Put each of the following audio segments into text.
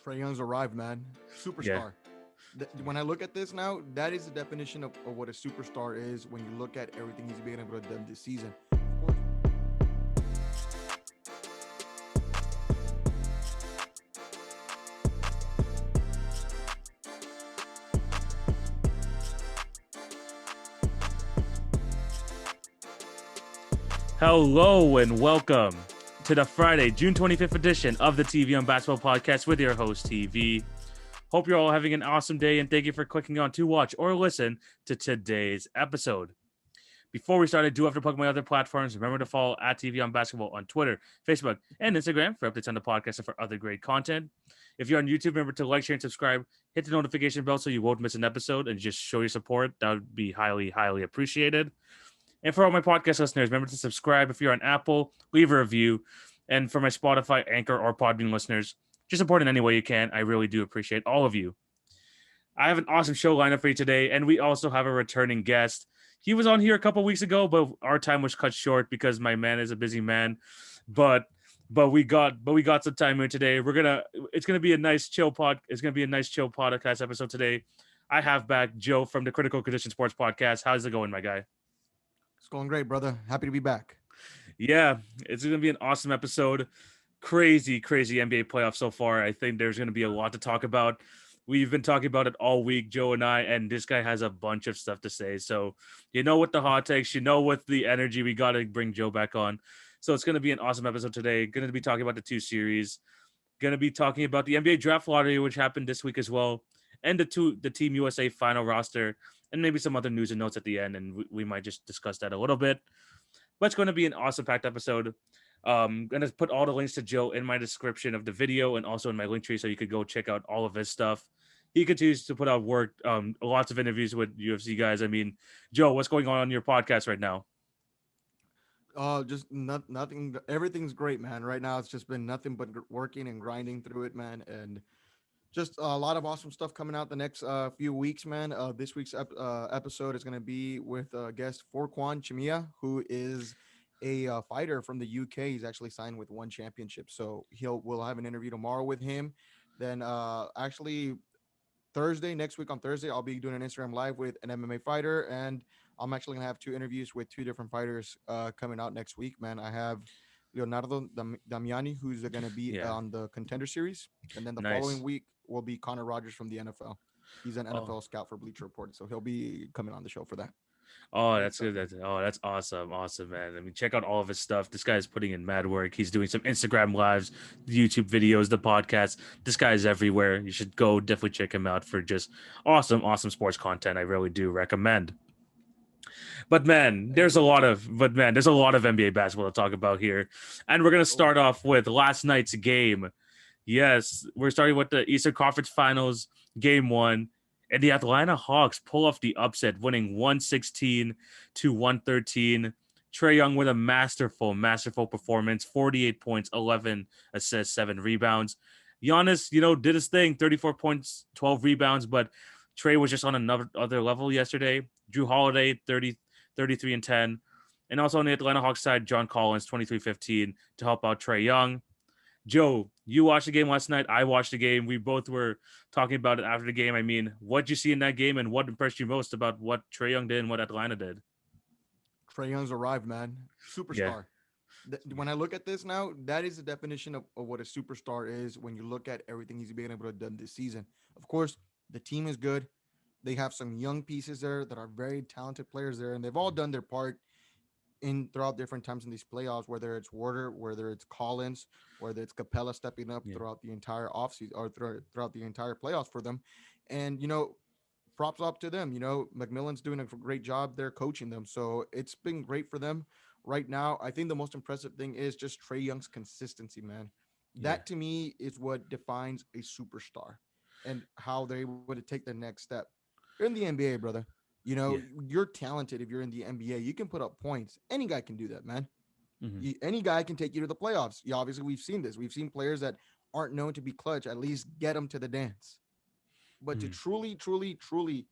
Trae Young's arrived, man. Yeah. Superstar. When I look at this now, that is the definition of what a superstar is when you look at everything he's been able to do this season. Of course. Hello and welcome to the Friday, June 25th edition of the TV on Basketball Podcast with your host, TV. Hope you're all having an awesome day and thank you for clicking on to watch or listen to today's episode. Before we start, I do have to plug my other platforms. Remember to follow at TV on Basketball on Twitter, Facebook, and Instagram for updates on the podcast and for other great content. If you're on YouTube, remember to like, share, and subscribe. Hit the notification bell so you won't miss an episode and just show your support. That would be highly, highly appreciated. And for all my podcast listeners, remember to subscribe if you're on Apple, leave a review. And for my Spotify, Anchor, or Podbean listeners, just support in any way you can. I really do appreciate all of you. I have an awesome show lined up for you today, and we also have a returning guest. He was on here a couple weeks ago, but our time was cut short because my man is a busy man. But we got some time in today. It's gonna be a nice chill podcast episode today. I have back Joe from the Critical Condition Sports Podcast. How's it going, my guy? It's going great, brother. Happy to be back. Yeah, it's going to be an awesome episode. Crazy NBA playoffs so far. I think there's going to be a lot to talk about. We've been talking about it all week, Joe and I, and this guy has a bunch of stuff to say. So, with the hot takes, with the energy, we got to bring Joe back on. So it's going to be an awesome episode today. Going to be talking about the two series. Going to be talking about the NBA draft lottery, which happened this week as well, and the Team USA final roster, and maybe some other news and notes at the end, and we might just discuss that a little bit. But it's going to be an awesome packed episode. I'm going to put all the links to Joe in my description of the video and also in my link tree so you could go check out all of his stuff. He continues to put out work, lots of interviews with UFC guys. I mean, Joe, what's going on your podcast right now? Just nothing. Everything's great, man. Right now, it's just been nothing but working and grinding through it, man. And just a lot of awesome stuff coming out the next few weeks, man. This week's episode is going to be with guest Forquan Chimia, who is a fighter from the UK. He's actually signed with one championship, so we'll have an interview tomorrow with him. Then actually next week on Thursday, I'll be doing an Instagram live with an MMA fighter, and I'm actually gonna have two interviews with two different fighters coming out next week, man. I have Leonardo Damiani, who's going to be Yeah, on the Contender Series, and then the following nice. week will be Connor Rogers from the NFL. He's an Oh, NFL scout for Bleacher Report, so he'll be coming on the show for that. oh, Great that's stuff, good. man. That's awesome, man. I mean, check out all of his stuff. This guy's putting in mad work. He's doing some Instagram lives, YouTube videos, the podcast. This guy's everywhere. You should go definitely check him out for just awesome sports content. I really do recommend. Thank you. There's a lot of NBA basketball to talk about here. And we're gonna Oh, start off with last night's game. Yes, we're starting with the Eastern Conference Finals, game one. And the Atlanta Hawks pull off the upset, winning 116 to 113. Trae Young with a masterful performance, 48 points, 11 assists, 7 rebounds. Giannis, did his thing, 34 points, 12 rebounds, but Trae was just on another other level yesterday. Drew Holiday, 33 and 10. And also on the Atlanta Hawks side, John Collins, 23-15 to help out Trae Young. Joe, you watched the game last night. I watched the game. We both were talking about it after the game. I mean, what did you see in that game and what impressed you most about what Trae Young did and what Atlanta did? Trae Young's arrived, man. Yeah. Superstar. When I look at this now, that is the definition of what a superstar is when you look at everything he's been able to do this season. Of course, the team is good. They have some young pieces there that are very talented players there, and they've all done their part in throughout different times in these playoffs, whether it's Warder, whether it's Collins, whether it's Capella stepping up Yeah. throughout the entire offseason or throughout the entire playoffs for them. And, props up to them. McMillan's doing a great job there coaching them. So it's been great for them right now. I think the most impressive thing is just Trae Young's consistency, man. Yeah. That to me is what defines a superstar and how they're able to take the next step. You're in the NBA, brother. Yeah. You're talented if you're in the NBA. You can put up points. Any guy can do that, man. Mm-hmm. Any guy can take you to the playoffs. Obviously, we've seen this. We've seen players that aren't known to be clutch at least get them to the dance. But to Mm-hmm. truly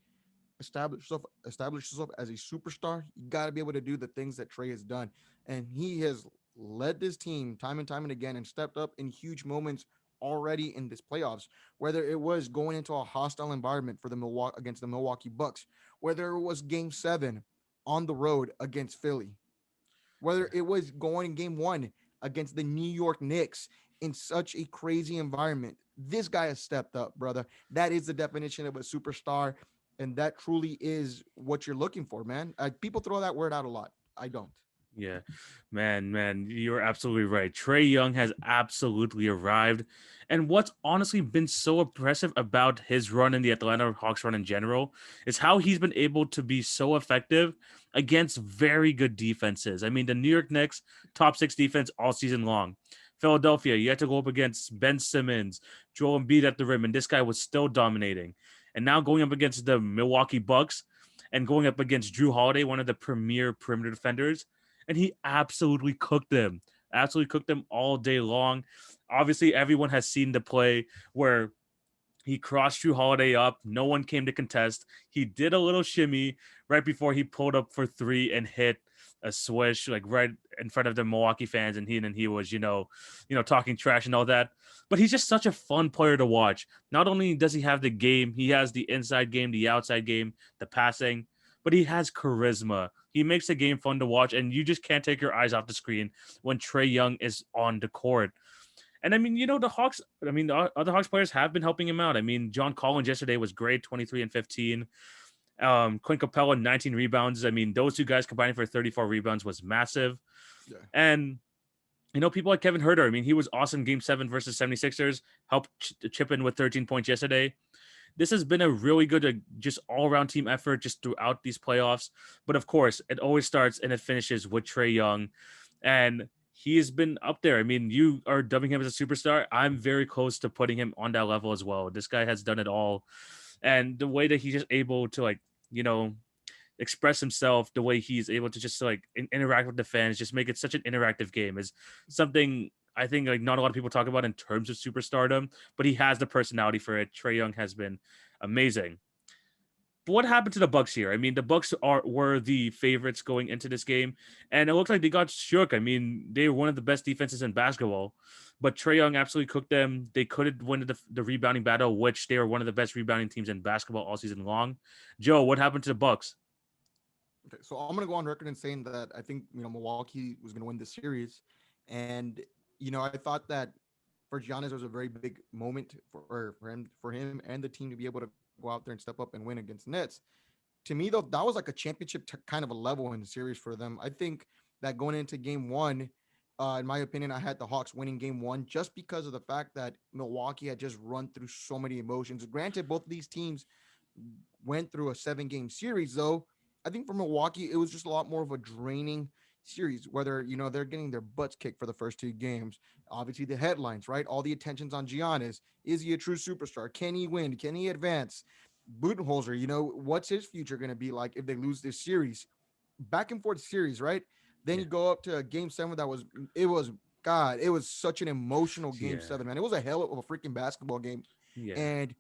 establish yourself as a superstar, you got to be able to do the things that Trey has done, and he has led this team time and time and again and stepped up in huge moments already in this playoffs, whether it was going into a hostile environment for the Milwaukee against the Milwaukee Bucks, whether it was game 7 on the road against Philly, whether it was going game 1 against the New York Knicks in such a crazy environment. This guy has stepped up, brother. That is the definition of a superstar, and that truly is what you're looking for, man. People throw that word out a lot. I don't. Yeah, man, you're absolutely right. Trey Young has absolutely arrived. And what's honestly been so impressive about his run in the Atlanta Hawks run in general is how he's been able to be so effective against very good defenses. I mean, the New York Knicks, top 6 defense all season long. Philadelphia, you had to go up against Ben Simmons, Joel Embiid at the rim, and this guy was still dominating. And now going up against the Milwaukee Bucks and going up against Drew Holiday, one of the premier perimeter defenders, and he absolutely cooked them. Absolutely cooked them all day long. Obviously, everyone has seen the play where he crossed Drew Holiday up. No one came to contest. He did a little shimmy right before he pulled up for 3 and hit a swish like right in front of the Milwaukee fans, and he was talking trash and all that. But he's just such a fun player to watch. Not only does he have the game, he has the inside game, the outside game, the passing, but he has charisma. He makes the game fun to watch, and you just can't take your eyes off the screen when Trey Young is on the court. And I mean, the Hawks, the other Hawks players have been helping him out. I mean, John Collins yesterday was great, 23 and 15. Clint Capella, 19 rebounds. I mean, those two guys combining for 34 rebounds was massive. Yeah. And, people like Kevin Huerter, I mean, he was awesome game 7 versus 76ers, helped chip in with 13 points yesterday. This has been a really good, just all-around team effort just throughout these playoffs. But of course, it always starts and it finishes with Trey Young. And he has been up there. I mean, you are dubbing him as a superstar. I'm very close to putting him on that level as well. This guy has done it all. And the way that he's just able to, express himself, the way he's able to just, interact with the fans, just make it such an interactive game is something I think not a lot of people talk about in terms of superstardom, but he has the personality for it. Trey Young has been amazing. But what happened to the Bucks here? I mean, the Bucks were the favorites going into this game, and it looked like they got shook. I mean, they were one of the best defenses in basketball, but Trey Young absolutely cooked them. They couldn't win the rebounding battle, which they were one of the best rebounding teams in basketball all season long. Joe, what happened to the Bucks? Okay, so I'm gonna go on record and saying that I think Milwaukee was gonna win this series, and I thought that for Giannis was a very big moment for him and the team to be able to go out there and step up and win against the Nets. To me, though, that was like a championship kind of a level in the series for them. I think that going into game 1, in my opinion, I had the Hawks winning game 1 just because of the fact that Milwaukee had just run through so many emotions. Granted, both of these teams went through a 7-game series, though. I think for Milwaukee, it was just a lot more of a draining series, whether, they're getting their butts kicked for the first 2 games. Obviously, the headlines, right? All the attention's on Giannis. Is he a true superstar? Can he win? Can he advance? Budenholzer, what's his future going to be like if they lose this series? Back and forth series, right? Then Yeah. you go up to game 7. It was such an emotional game Yeah. 7, man. It was a hell of a freaking basketball game. Yeah. And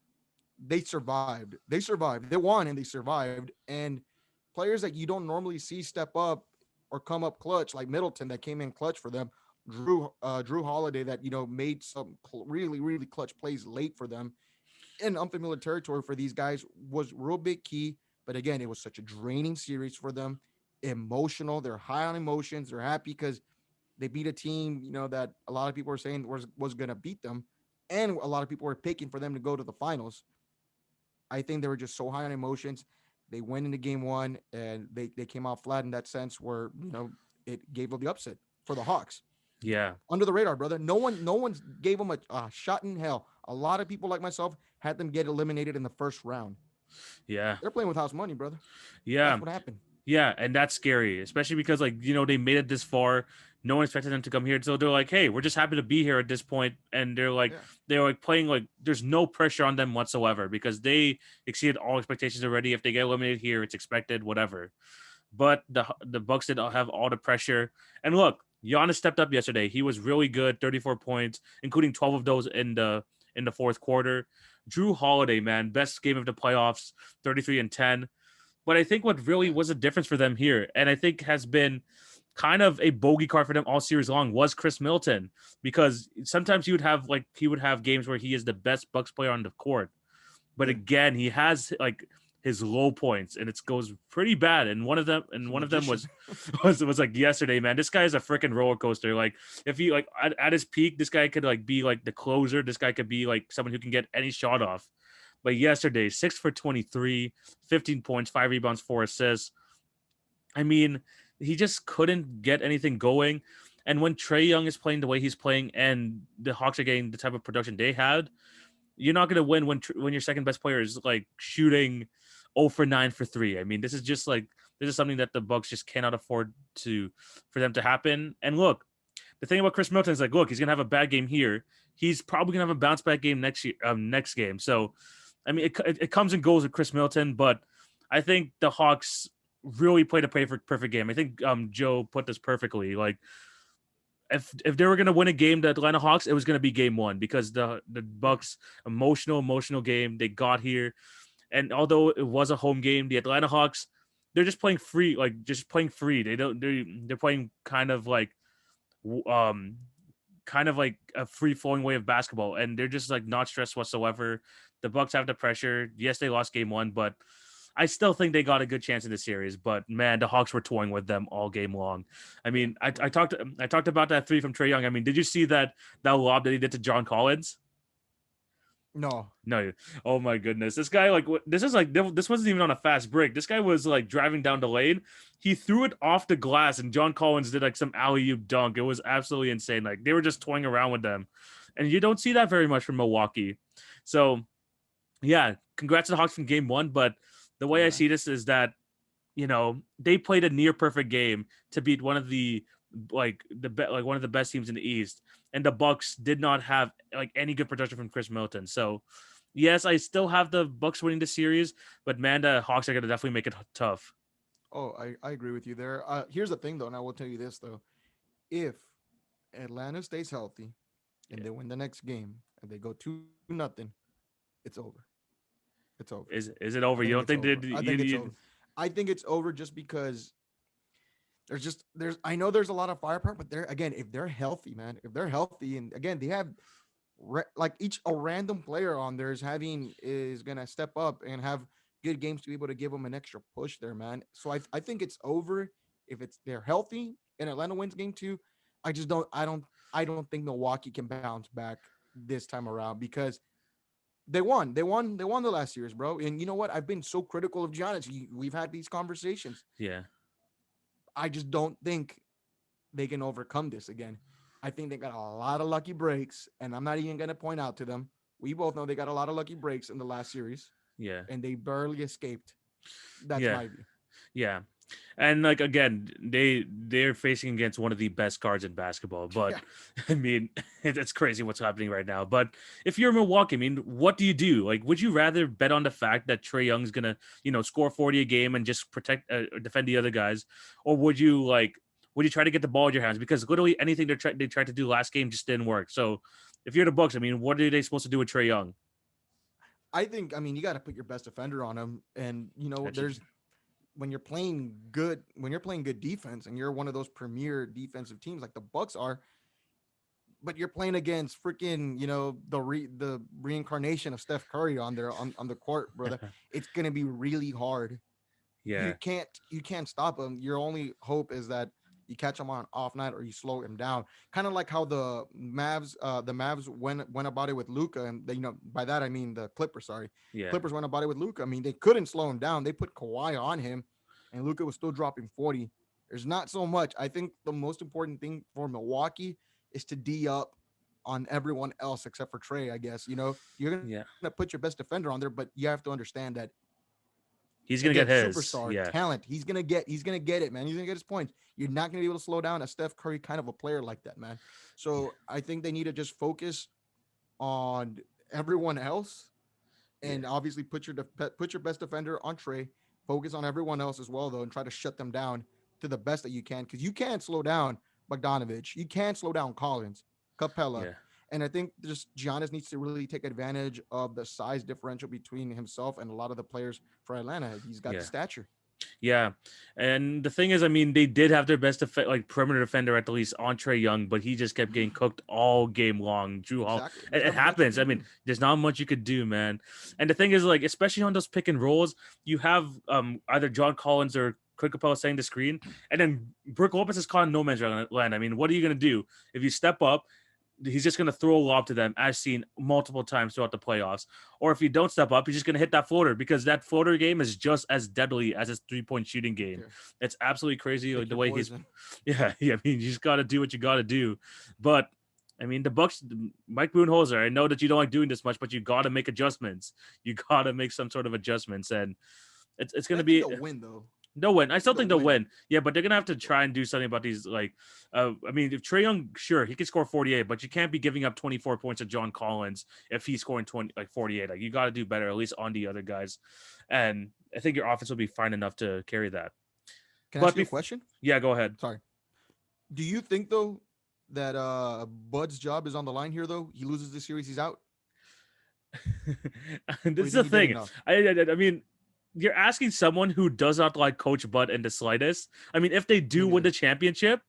they survived. They survived. They won and they survived. And players that you don't normally see step up or come up clutch, like Middleton that came in clutch for them, Drew Holiday that made some really really clutch plays late for them in unfamiliar territory for these guys was real big key. But again, it was such a draining series for them. Emotional, they're high on emotions. They're happy because they beat a team that a lot of people were saying was going to beat them, and a lot of people were picking for them to go to the finals. I think they were just so high on emotions. They went into game 1 and they came out flat in that sense where it gave them the upset for the Hawks. Yeah. Under the radar, brother. No one gave them a shot in hell. A lot of people like myself had them get eliminated in the first round. Yeah. They're playing with house money, brother. Yeah. That's what happened. Yeah, and that's scary, especially because they made it this far. No one expected them to come here, so they're like, "Hey, we're just happy to be here at this point." And Yeah. they're playing there's no pressure on them whatsoever because they exceeded all expectations already. If they get eliminated here, it's expected, whatever. But the Bucks did have all the pressure. And look, Giannis stepped up yesterday. He was really good, 34 points, including 12 of those in the fourth quarter. Drew Holiday, man, best game of the playoffs, 33 and 10. But I think what really Yeah. was a difference for them here, and I think has been kind of a bogey card for them all series long was Chris Middleton, because sometimes he would have games where he is the best Bucks player on the court, but Yeah, again he has like his low points and it goes pretty bad. And he's a one of them magician. was like yesterday, man. This guy is a freaking roller coaster. Like if he like at his peak, this guy could like be like the closer. This guy could be like someone who can get any shot off. But yesterday, 6 for 23, 15 points, 5 rebounds, 4 assists. I mean, he just couldn't get anything going. And when Trae Young is playing the way he's playing and the Hawks are getting the type of production they had, you're not going to win when your second best player is like shooting 0 for 9 for 3. I mean, this is something that the Bucks just cannot afford for them to happen. And look, the thing about Chris Middleton is like, look, he's going to have a bad game here. He's probably going to have a bounce back game next game. So, I mean, it comes and goes with Chris Middleton, but I think the Hawks really played a perfect game. I think Joe put this perfectly. Like if they were gonna win a game, the Atlanta Hawks, it was gonna be game one, because the Bucks emotional game, they got here, and although it was a home game, the Atlanta Hawks, they're just playing free, like just playing free. They're playing um kind of like a free flowing way of basketball, and they're just like not stressed whatsoever. The Bucks have the pressure. Yes, they lost game one, but I still think they got a good chance in the series. But man, the Hawks were toying with them all game long. I Yeah, mean, I talked about that three from Trae Young. I mean, did you see that lob that he did to John Collins? no, No. Oh my goodness. This guy, like, this wasn't even on a fast break. This guy was like driving down the lane. He threw it off the glass, and John Collins did like some alley oop dunk. It was absolutely insane. Like they were just toying around with them, and you don't see that very much from Milwaukee. So yeah, congrats to the Hawks from game one. But the way I yeah. see this is that, they played a near perfect game to beat one of the one of the best teams in the East, and the Bucks did not have like any good production from Chris Middleton. So yes, I still have the Bucks winning the series, but man, the Hawks are gonna definitely make it tough. Oh, I agree with you there. Here's the thing, though, and I will tell you this though: if Atlanta stays healthy and Yeah. they win the next game and they go 2-0, it's over. It's over. Is it I over? think You it's don't think over. that I think it's over. you I think it's over just because there's I know there's a lot of firepower, but they're again, if they're healthy, man, if they're healthy, and again they have like each a random player on there is gonna step up and have good games to be able to give them an extra push there, man. So I think it's over if it's they're healthy and Atlanta wins game two. I just don't I don't think Milwaukee can bounce back this time around because they won the last series, bro. And you know what? I've been so critical of Giannis. We've had these conversations. yeah. I just don't think they can overcome this again. I think they got a lot of lucky breaks, and I'm not even going to point out to them. We both know they got a lot of lucky breaks in the last series, Yeah. and they barely escaped. That's Yeah. my view. Yeah. And like again, they're facing against one of the best guards in basketball. But Yeah. I mean, it's crazy what's happening right now. But if you're Milwaukee, I mean, what do you do? Like, would you rather bet on the fact that Trae Young's gonna, score 40 a game and just protect or defend the other guys, or would you try to get the ball in your hands? Because literally anything they tried to do last game just didn't work. So if you're the Bucks, I mean, what are they supposed to do with Trae Young? I think, I mean, you got to put your best defender on him. And, That's there's when you're playing good defense and you're one of those premier defensive teams like the Bucks are, but you're playing against freaking, the reincarnation of Steph Curry on there on the court, brother. It's gonna be really hard. Yeah. You can't stop him. Your only hope is that you catch him on off night or you slow him down. Kind of like how the Mavs went about it with Luca, and they, by that I mean the Clippers. Sorry, Yeah. Clippers went about it with Luca. I mean they couldn't slow him down. They put Kawhi on him, and Luca was still dropping 40. There's not so much. I think the most important thing for Milwaukee is to D up on everyone else except for Trey. I guess you're gonna put Yeah. your best defender on there, but you have to understand that He's again, gonna get his. superstar Yeah. talent. He's gonna get it, man. He's gonna get his points. You're not gonna be able to slow down a Steph Curry kind of a player like that, man. Yeah. So I think they need to just focus on everyone else, Yeah. and obviously put your best defender on Trey. Focus on everyone else as well, though, and try to shut them down to the best that you can, because you can't slow down Bogdanovich. You can't slow down Collins, Capella. Yeah. And I think just Giannis needs to really take advantage of the size differential between himself and a lot of the players for Atlanta. He's got the Yeah. stature. Yeah, and the thing is, I mean, they did have their best like perimeter defender at the least on Trey Young, but he just kept getting cooked all game long. Drew Hall, Exactly. There's it not much you happens. I can mean, do. there's not much you could do, man. And the thing is, like, especially on those pick and rolls, you have either John Collins or Quick Capella setting the screen, and then Brook Lopez is caught in no man's land. I mean, what are you gonna do if you step up? He's just going to throw a lob to them, as seen multiple times throughout the playoffs. Or if you don't step up, he's just going to hit that floater, because that floater game is just as deadly as his 3-point shooting game. Yeah. It's absolutely crazy, like Pick the your way he's. poison. Yeah. I mean, you just got to do what you got to do. But I mean, the Bucks, Mike Budenholzer, I know that you don't like doing this much, but you got to make adjustments. You got to make some sort of adjustments, and it's going I to think be. they'll win though. They'll win. I I still think think they'll they'll win. win. Yeah, but they're gonna have to try and do something about these. Like, I mean, if Trey Young, sure, he can score 48, but you can't be giving up 24 points to John Collins if he's scoring 48. Like, you got to do better, at least on the other guys. And I think your offense will be fine enough to carry that. Can I But ask you a question? yeah, go ahead. Sorry. Do you think though that Bud's job is on the line here though? He loses this series, he's out? Or This you is the think he did thing. enough? I mean, you're asking someone who does not like Coach Bud in the slightest. I mean, if they Me do win neither. the championship,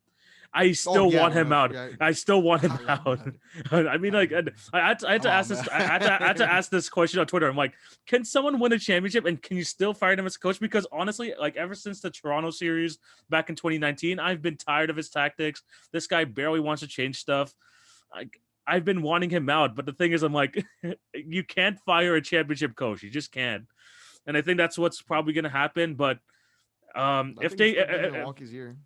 I Oh still yeah, want well, him out. yeah. I still want him Oh out. man. I mean, like, I had to Oh ask this. I had to man. ask this question on Twitter. I'm like, can someone win a championship and can you still fire him as a coach? Because honestly, like, ever since the Toronto series back in 2019, I've been tired of his tactics. This guy barely wants to change stuff. Like, I've been wanting him out, but the thing is, I'm like, you can't fire a championship coach. You just can't. And I think that's what's probably going to happen. But I if think this they could be Milwaukee's year.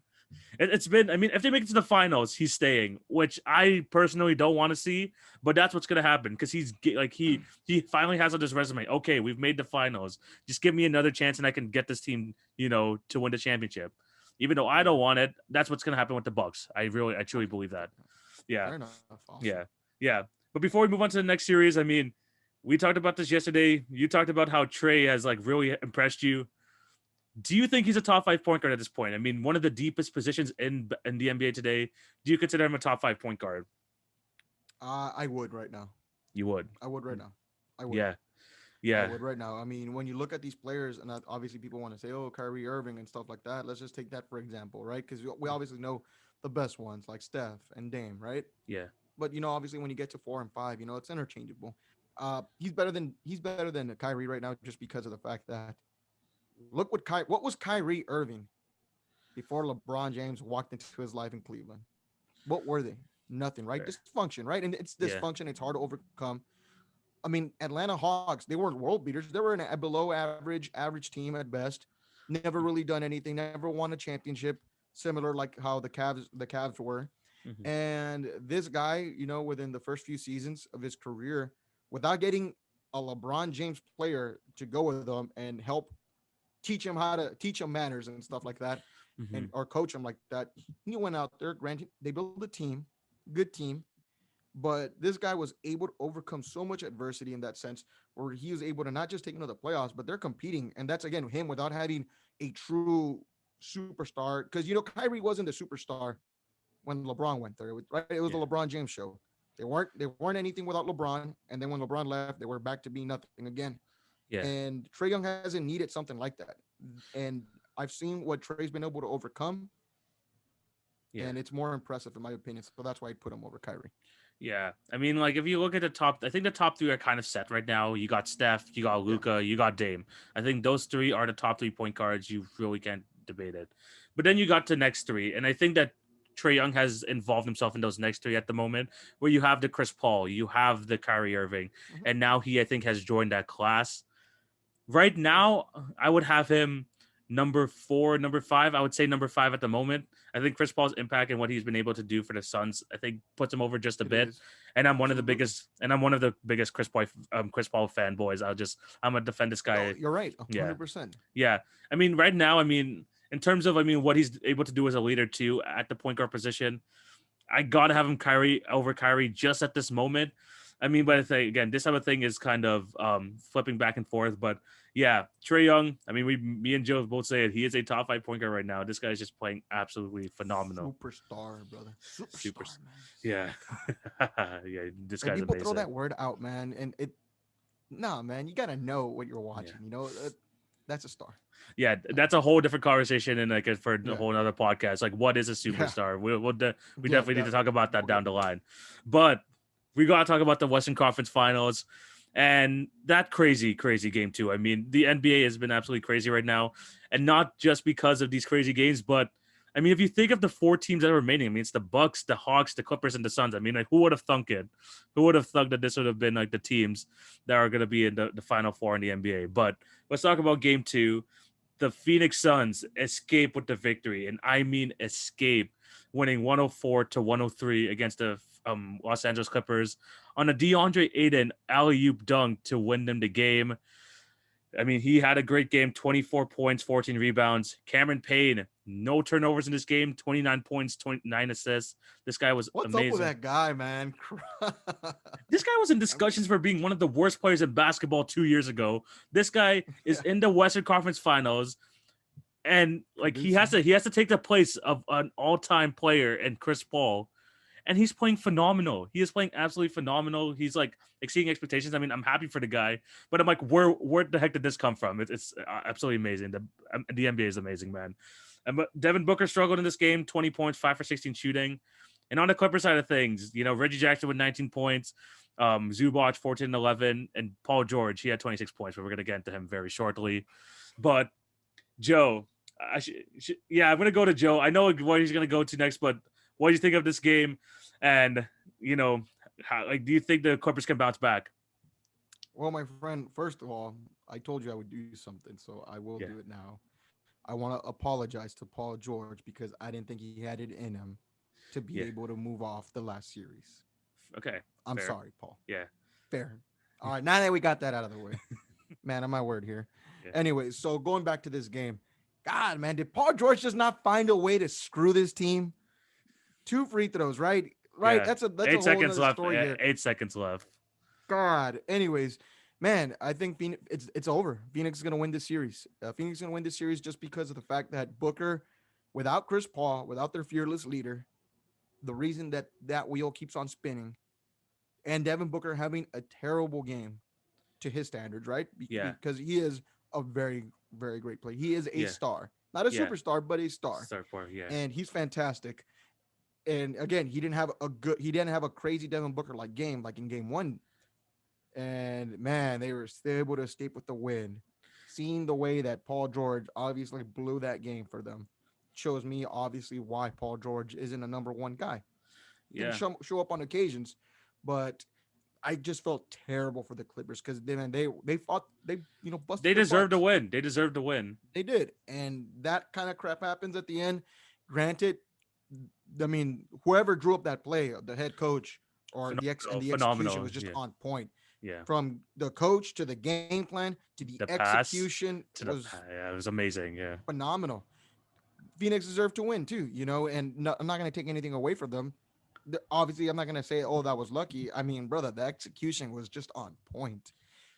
it's been, I mean, if they make it to the finals, he's staying, which I personally don't want to see, but that's what's going to happen because he finally has on his resume. Okay, we've made the finals. Just give me another chance and I can get this team, to win the championship. Even though I don't want it, that's what's going to happen with the Bucks. I truly believe that. Yeah. Fair enough. Awesome. Yeah. Yeah. But before we move on to the next series, I mean, we talked about this yesterday. You talked about how Trey has like really impressed you. Do you think he's a top 5 point guard at this point? I mean, one of the deepest positions in the NBA today. Do you consider him a top 5 point guard? I would right now. You would. I would right now. I would. Yeah. I Yeah. would right now. I mean, when you look at these players, and obviously people want to say, "Oh, Kyrie Irving" and stuff like that. Let's just take that for example, right? Because we obviously know the best ones like Steph and Dame, right? Yeah. But obviously when you get to 4 and 5, it's interchangeable. He's better than Kyrie right now just because of the fact that look what was Kyrie Irving before LeBron James walked into his life in Cleveland. What were they? Nothing, right? Fair. Dysfunction, right? And it's Yeah. dysfunction. It's hard to overcome. I mean, Atlanta Hawks, they weren't world beaters. They were a below average team at best. Never really done anything. Never won a championship. Similar like how the Cavs were. Mhm. And this guy, within the first few seasons of his career, without getting a LeBron James player to go with him and help teach him manners and stuff like that, and Mhm. or coach him like that, he went out there. Granted, they built a team, good team, but this guy was able to overcome so much adversity in that sense, where he was able to not just take into the playoffs, but they're competing, and that's again him without having a true superstar. Because Kyrie wasn't a superstar when LeBron went there, right? It was the Yeah. LeBron James show. They weren't anything without LeBron, and then when LeBron left, they were back to being nothing again. Yeah. And Trey Young hasn't needed something like that. And I've seen what Trey's been able to overcome, Yeah. and it's more impressive in my opinion. So that's why I put him over Kyrie. Yeah. I mean, like, if you look at the top, I think the top three are kind of set right now. You got Steph, you got Yeah. Luka, you got Dame. I think those three are the top 3 point guards. You really can't debate it. But then you got the next three. And I think that Trey Young has involved himself in those next three at the moment, where you have the Chris Paul, you have the Kyrie Irving, Mhm. and now he, I think, has joined that class. Right now, I would have him number 4, number 5. I would say number 5 at the moment. I think Chris Paul's impact and what he's been able to do for the Suns, I think, puts him over just a It bit. is. And I'm one of the Absolutely. biggest Chris Paul fanboys. I'm gonna defend this No, guy. you're right. Yeah, 100%. yeah. I mean, right now, I mean, in terms of, I mean, what he's able to do as a leader too at the point guard position, I gotta have him Kyrie just at this moment. I mean, but I think again, this type of thing is kind of flipping back and forth. But yeah, Trey Young. I mean, me and Joe both say it. He is a top 5 point guard right now. This guy's just playing absolutely phenomenal. Superstar, brother. Super. Superstar, man. Yeah, yeah. This And guy's people throw amazing. that word out, man. And nah, man, you gotta know what you're watching. That's a star. Yeah, that's a whole different conversation and like for a Yeah. whole other podcast. Like, what is a Yeah. superstar? We Yeah. definitely need to talk about that We'll down get the to that. line. But we gotta talk about the Western Conference Finals and that crazy game too. I mean, the NBA has been absolutely crazy right now, and not just because of these crazy games, but I mean, if you think of the four teams that are remaining, I mean, it's the Bucks, the Hawks, the Clippers, and the Suns. I mean, like, who would have thunk it? Who would have thunk that this would have been like the teams that are going to be in the Final Four in the NBA? But let's talk about Game 2. The Phoenix Suns escape with the victory, and I mean escape, winning 104-103 against the Los Angeles Clippers on a DeAndre Ayton alley-oop dunk to win them the game. I mean, he had a great game, 24 points, 14 rebounds. Cameron Payne, no turnovers in this game, 29 points, 29 assists. This guy was What's up with amazing. that guy, man? This guy was in I mean, discussions for being one of the worst players in basketball 2 years ago. This guy is yeah, in the Western Conference Finals, and like producing. he has to take the place of an all-time player and Chris Paul, and he's playing phenomenal. He is playing absolutely phenomenal. He's like exceeding expectations. I mean, I'm happy for the guy, but I'm like, where the heck did this come from? It's absolutely amazing. The NBA is amazing, man. But Devin Booker struggled in this game, 20 points, 5 for 16 shooting. And on the Clipper side of things, you know, Reggie Jackson with 19 points, Zubac 14 and 11, and Paul George, he had 26 points, but we're going to get into him very shortly. But Joe, I'm going to go to Joe. I know what he's going to go to next, but what do you think of this game? And, you know, do you think the Clippers can bounce back? Well, my friend, first of all, I told you I would do something, so I will Yeah. do it now. I want to apologize to Paul George because I didn't think he had it in him to be Yeah. able to move off the last series. Okay. I'm Fair. sorry, Paul. Yeah. Fair. All right, now that we got that out of the way, man, on my word here. Yeah. Anyway, so going back to this game, God, man, did Paul George just not find a way to screw this team? 2 free throws, right? Right. Yeah. That's a 8 seconds whole other left. story here. 8 seconds left. God. Anyways, man, I think Phoenix, it's over. Phoenix is gonna win this series. Phoenix is gonna win this series just because of the fact that Booker, without Chris Paul, without their fearless leader, the reason that wheel keeps on spinning, and Devin Booker having a terrible game to his standards, right? Yeah. Because he is a very, very great player. He is a Yeah. star, not a Yeah. superstar, but a star, Start for yeah. and he's fantastic. And again, he didn't have a crazy Devin Booker like game like in game one. And man, they were still able to escape with the win. Seeing the way that Paul George obviously blew that game for them shows me obviously why Paul George isn't a number one guy. He can Yeah. show up on occasions, but I just felt terrible for the Clippers because they fought, they busted They their deserve to butts. win. They deserve to win. They did, and that kind of crap happens at the end. Granted, I mean, whoever drew up that play, the head coach or the execution Phenomenal. was just Yeah. on point. Yeah. From the coach to the game plan to the The pass execution to the was yeah, it was amazing. Yeah. phenomenal. Phoenix deserved to win too, and no, I'm not going to take anything away from them. Obviously, I'm not going to say, "Oh, that was lucky." I mean, brother, the execution was just on point,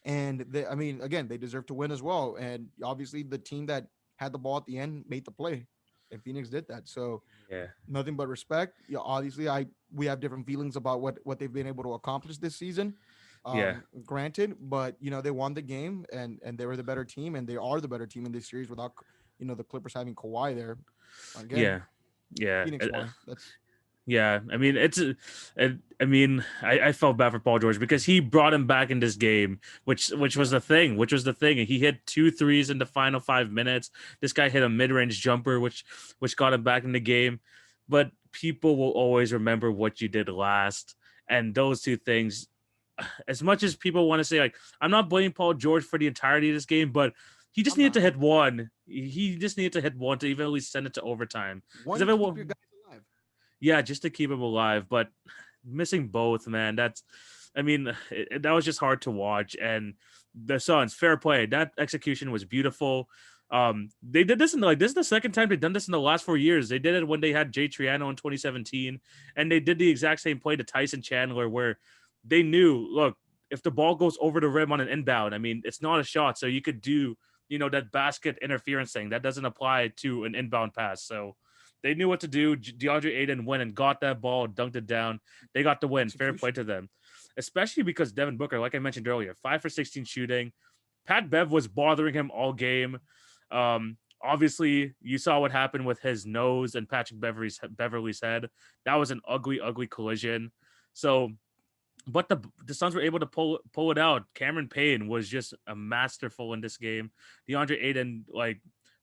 and I mean, again, they deserve to win as well. And obviously, the team that had the ball at the end made the play, and Phoenix did that. So Yeah. nothing but respect. Yeah, obviously, we have different feelings about what they've been able to accomplish this season. Yeah. Granted, but they won the game and they were the better team, and they are the better team in this series without the Clippers having Kawhi there. Again, Yeah. Yeah. Phoenix won. That's Yeah, I mean I felt bad for Paul George because he brought him back in this game, which was the thing, and he hit 2 threes in the final 5 minutes. This guy hit a mid-range jumper, which got him back in the game. But people will always remember what you did last, and those two things. As much as people want to say, like, I'm not blaming Paul George for the entirety of this game, but he just I'm needed to not hit one. He just needed to hit one to even at least send it to overtime. Because one if to it keep was, your guys alive. yeah, just to keep him alive. But missing both, man, that was just hard to watch. And the Suns, fair play. That execution was beautiful. They did this this is the second time they've done this in the last 4 years. They did it when they had Jay Triano in 2017, and they did the exact same play to Tyson Chandler where they knew, look, if the ball goes over the rim on an inbound, I mean, it's not a shot, so you could do, that basket interference thing that doesn't apply to an inbound pass. So they knew what to do. DeAndre Ayton went and got that ball, dunked it down. They got the win. Fair play Execution. to them, especially because Devin Booker, like I mentioned earlier, 5 for 16 shooting, Pat Bev was bothering him all game. Obviously, you saw what happened with his nose and Patrick Beverly's head. That was an ugly, ugly collision. So, but the Suns were able to pull it out. Cameron Payne was just a masterful in this game. DeAndre Ayton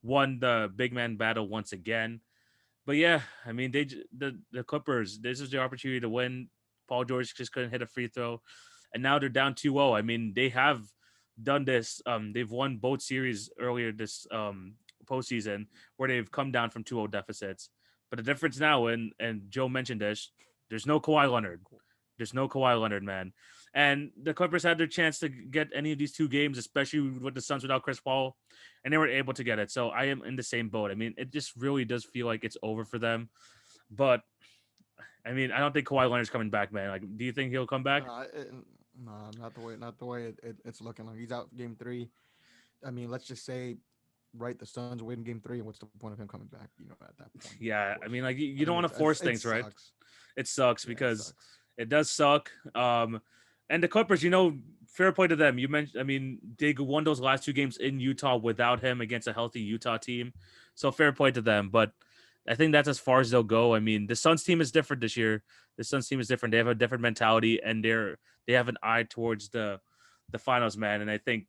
won the big man battle once again. But yeah, I mean the Clippers. This is their opportunity to win. Paul George just couldn't hit a free throw, and now they're down 2-0. I mean they have done this. They've won both series earlier this postseason where they've come down from 2-0 deficits. But the difference now, and Joe mentioned this, there's no Kawhi Leonard. There's no Kawhi Leonard, man. And the Clippers had their chance to get any of these two games, especially with the Suns without Chris Paul, and they were able to get it. So I am in the same boat. I mean, it just really does feel like it's over for them. But I mean, I don't think Kawhi Leonard's coming back, man. Like, do you think he'll come back? No, not the way it's looking like. He's out game three. I mean, let's just say, right, the Suns win game three, and what's the point of him coming back? At that point, of Yeah, course. I mean, like I you think don't want to force it things, right? sucks. It sucks Yeah, it because sucks. it does suck. And the Clippers, fair play to them. You mentioned, I mean, they won those last two games in Utah without him against a healthy Utah team. So fair play to them. But I think that's as far as they'll go. I mean, the Suns team is different this year. The Suns team is different. They have a different mentality, and they have an eye towards the finals, man. And I think,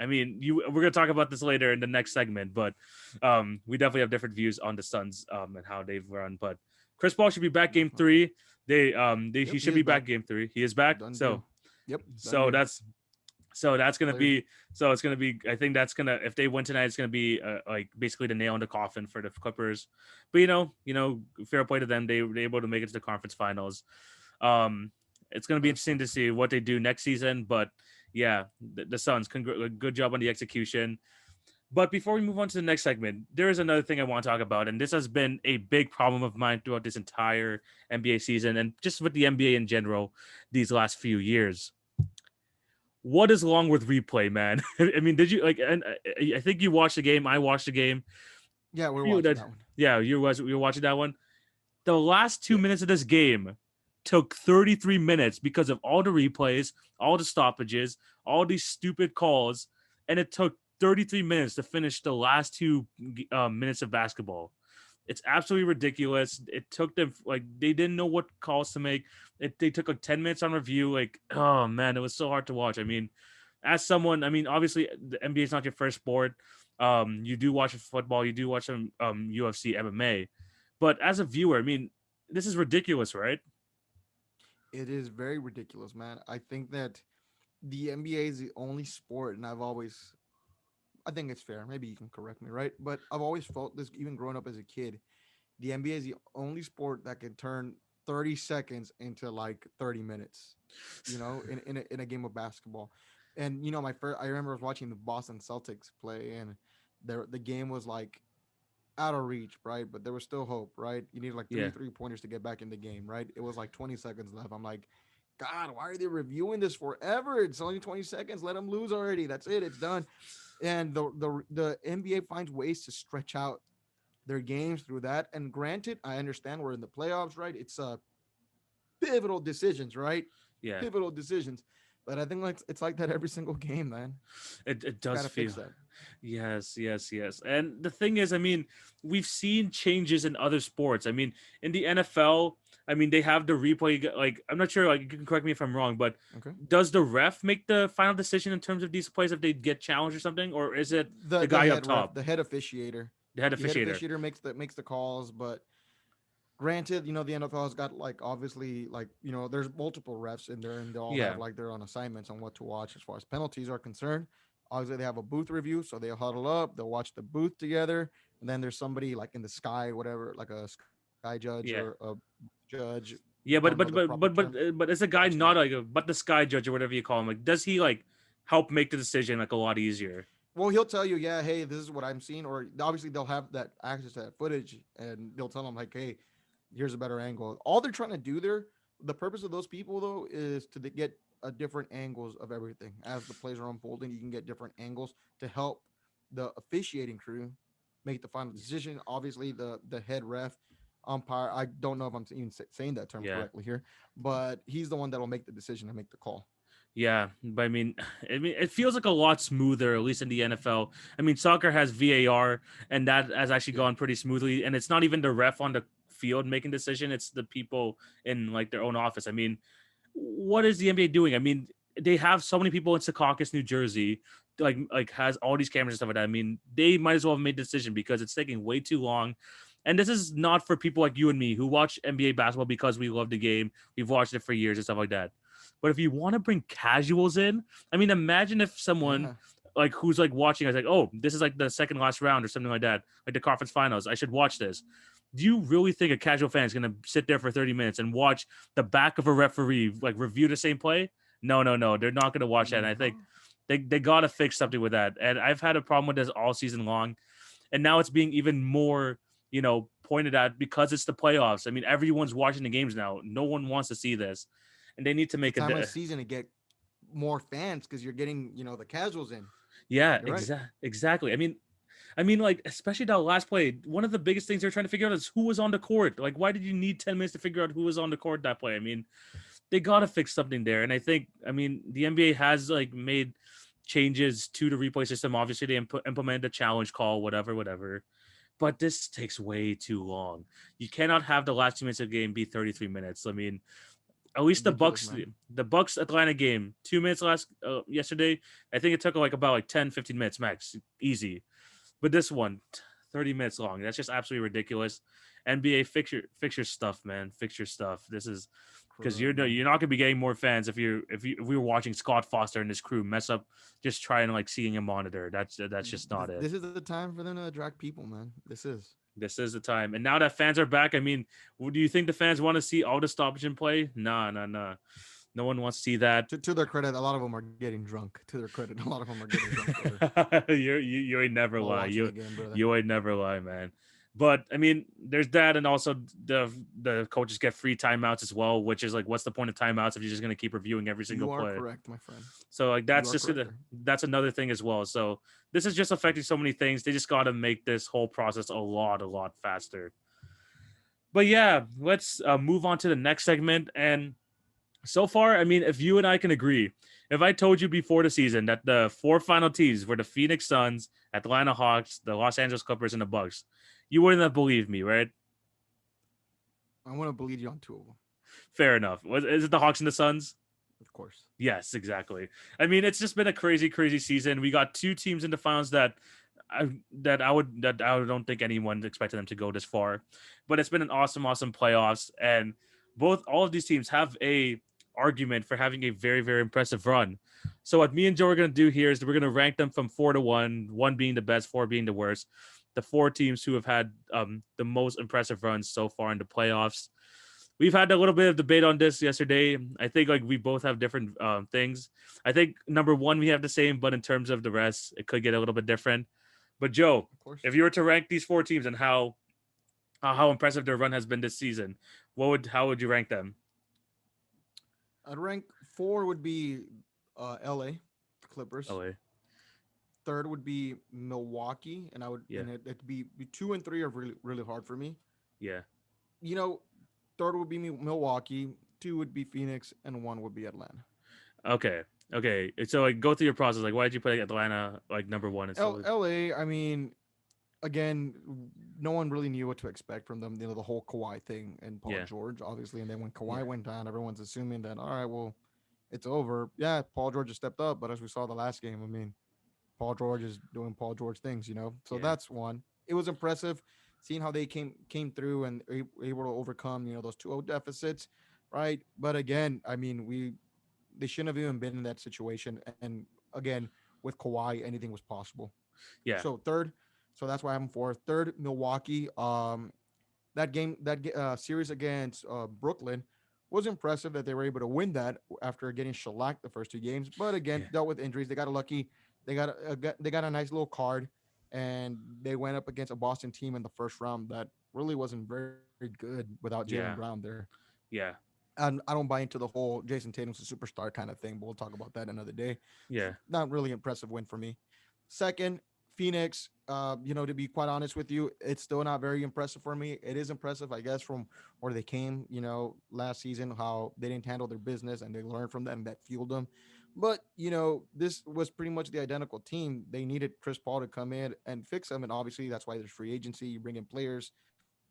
I mean, we're gonna talk about this later in the next segment, but we definitely have different views on the Suns and how they've run. But Chris Paul should be back game Definitely. three. He Yep, he should is be back. back game three. He is back. Done So deal. Yep, done so deal. that's so that's gonna Players. be so it's gonna be. I think that's gonna, if they win tonight, it's gonna be like basically the nail in the coffin for the Clippers. But fair play to them. They were able to make it to the conference finals. Um, it's gonna be interesting Definitely. to see what they do next season. But yeah, the Suns, good job on the execution. But before we move on to the next segment, there is another thing I want to talk about, and this has been a big problem of mine throughout this entire NBA season and just with the NBA in general these last few years. What is wrong with replay, man? I mean, did you like? And I think you watched the game. I watched the game. Yeah, we're You watching that, that one. yeah, you were watching that one. The last two Yeah. minutes of this game took 33 minutes because of all the replays, all the stoppages, all these stupid calls, and it took 33 minutes to finish the last two minutes of basketball. It's absolutely ridiculous. It took them like they didn't know what calls to make. They took like 10 minutes on review. Like, oh man, it was so hard to watch. I mean, as someone, I mean, obviously the NBA is not your first sport. You do watch football, you do watch some UFC, MMA, but as a viewer, I mean, this is ridiculous, right? It is very ridiculous, man. I think that the NBA is the only sport, and I think it's fair. Maybe you can correct me, right? But I've always felt this, even growing up as a kid. The NBA is the only sport that can turn 30 seconds into like 30 minutes, in a game of basketball. And I remember I was watching the Boston Celtics play, and the game was like out of reach, right? But there was still hope, right? You need like Yeah, three pointers to get back in the game, right? It was like 20 seconds left. I'm like, God, why are they reviewing this forever? It's only 20 seconds. Let them lose already. That's it. It's done. And the NBA finds ways to stretch out their games through that. And granted, I understand we're in the playoffs, right? It's pivotal decisions, right? yeah. Pivotal decisions. But I think like it's like that every single game, man. It does Gotta feel. fix that. Yes, yes, yes. And the thing is, I mean, we've seen changes in other sports. I mean, in the NFL, I mean, they have the replay. Like, I'm not sure. Like, you can correct me if I'm wrong, but Okay. does the ref make the final decision in terms of these plays if they get challenged or something, or is it The the the guy up head ref, top, the head officiator. the head The head officiator? officiator makes the calls, but granted, the NFL has got like obviously like there's multiple refs in there, and they all have Yeah, like their own assignments on what to watch as far as penalties are concerned. Obviously, they have a booth review, so they'll huddle up, they'll watch the booth together, and then there's somebody like in the sky, whatever, like a sky judge or a yeah, judge. yeah. Don't know the proper terms. They're But is a guy watching that. not like but the sky judge or whatever you call him? Like, does he like help make the decision like a lot easier? Well, he'll tell you, yeah, hey, this is what I'm seeing, or obviously they'll have that access to that footage, and they'll tell them like, hey, here's a better angle. All they're trying to do there, the purpose of those people though, is to get a different angles of everything as the plays are unfolding. You can get different angles to help the officiating crew make the final decision. Obviously, the head ref umpire. I don't know if I'm even saying that term Yeah. correctly here, but he's the one that'll make the decision and make the call. Yeah, but I mean, it feels like a lot smoother, at least in the NFL. I mean, soccer has VAR, and that has actually Yeah. gone pretty smoothly. And it's not even the ref on the field making decision; it's the people in like their own office. I mean, what is the NBA doing? I mean, they have so many people in Secaucus, New Jersey, like has all these cameras and stuff like that. I mean, they might as well have made the decision because it's taking way too long. And this is not for people like you and me who watch NBA basketball because we love the game. We've watched it for years and stuff like that. But if you want to bring casuals in, I mean, imagine if someone Yeah. like who's like watching is like, oh, this is like the second last round or something like that, like the conference finals. I should watch this. Do you really think a casual fan is going to sit there for 30 minutes and watch the back of a referee like review the same play? No, no, no. They're not going to watch that. And I think No. they got to fix something with that. And I've had a problem with this all season long. And now it's being even more, pointed at because it's the playoffs. I mean, everyone's watching the games now. No one wants to see this. And they need to It's the make time of the season to get more fans because you're getting, the casuals in. yeah, You're right. exactly. I mean, like, especially that last play, one of the biggest things they're trying to figure out is who was on the court. Like, why did you need 10 minutes to figure out who was on the court that play? I mean, they got to fix something there. And I think, I mean, the NBA has like made changes to the replay system. Obviously, they implemented the challenge call, whatever, whatever. But this takes way too long. You cannot have the last 2 minutes of the game be 33 minutes. I mean, at least the Ridiculous, Bucks, man. the Bucks Atlanta game, 2 minutes last yesterday. I think it took like about like 10, 15 minutes max, easy. But this one, 30 minutes long. That's just absolutely ridiculous. NBA, fix your stuff, man. Fix your stuff. This is because Correct, man. you're not gonna be getting more fans if we were watching Scott Foster and his crew mess up just trying like seeing a monitor. That's just not it. This is the time for them to attract people, man. This is. This is the time. And now that fans are back, I mean, do you think the fans want to see all the stoppage and play? Nah, nah, nah. No one wants to see that. To their credit, a lot of them are getting drunk. To their credit, a lot of them are getting drunk, brother, You ain't never while lie. watching the game, brother. You ain't never lie, man. But I mean, there's that, and also the coaches get free timeouts as well, which is like, what's the point of timeouts if you're just gonna keep reviewing every single You are play? correct, my friend. So like You that's are just correct there. that's another thing as well. So this is just affecting so many things. They just got to make this whole process a lot faster. But yeah, let's move on to the next segment. And so far, I mean, if you and I can agree, if I told you before the season that the four final teams were the Phoenix Suns, Atlanta Hawks, the Los Angeles Clippers, and the Bucks, you wouldn't have believed me, right? I want to believe you on two of them, Fair enough. Is it the Hawks and the Suns? of course. Yes, exactly. I mean, it's just been a crazy, crazy season. We got two teams in the finals that I don't think anyone expected them to go this far, but it's been an awesome, awesome playoffs, and all of these teams have a argument for having a very, very impressive run. So what me and Joe are going to do here is we're going to rank them from 4 to 1, 1 being the best, 4 being the worst. The four teams who have had the most impressive runs so far in the playoffs. We've had a little bit of debate on this yesterday. I think like we both have different things. I think number one we have the same, but in terms of the rest, it could get a little bit different. But Joe, Of course. if you were to rank these four teams and how impressive their run has been this season, how would you rank them? I'd rank four would be LA Clippers. LA, Third would be Milwaukee, and I would yeah, and it'd be two and three are really hard for me. yeah. You know, third would be Milwaukee, two would be Phoenix, and one would be Atlanta. Okay, okay. So like, go through your process. Like, why did you put Atlanta like number one and stuff? LA, I mean, again, no one really knew what to expect from them. The whole Kawhi thing and Paul Yeah, George, obviously, and then when yeah, Kawhi went down, everyone's assuming that all right, well, it's over. Yeah, Paul George has stepped up, but as we saw the last game, I mean, Paul George is doing Paul George things. So yeah, that's one. It was impressive seeing how they came through and able to overcome those 2-0 deficits, right? But again, I mean, they shouldn't have even been in that situation. And again, with Kawhi, anything was possible. yeah, So third, so that's why I'm fourth. Third, Milwaukee. That series against Brooklyn was impressive that they were able to win that after getting shellacked the first two games. But again, yeah, dealt with injuries. They got lucky. They got a nice little card, and they went up against a Boston team in the first round that really wasn't very good without Jalen Brown yeah, there. yeah, And I don't buy into the whole Jason Tatum's a superstar kind of thing, but we'll talk about that another day. yeah, Not really impressive win for me. Second, Phoenix. To be quite honest with you, it's still not very impressive for me. It is impressive, I guess, from where they came, last season, how they didn't handle their business and they learned from them that fueled them. But this was pretty much the identical team. They needed Chris Paul to come in and fix them, and obviously that's why there's free agency. You bring in players,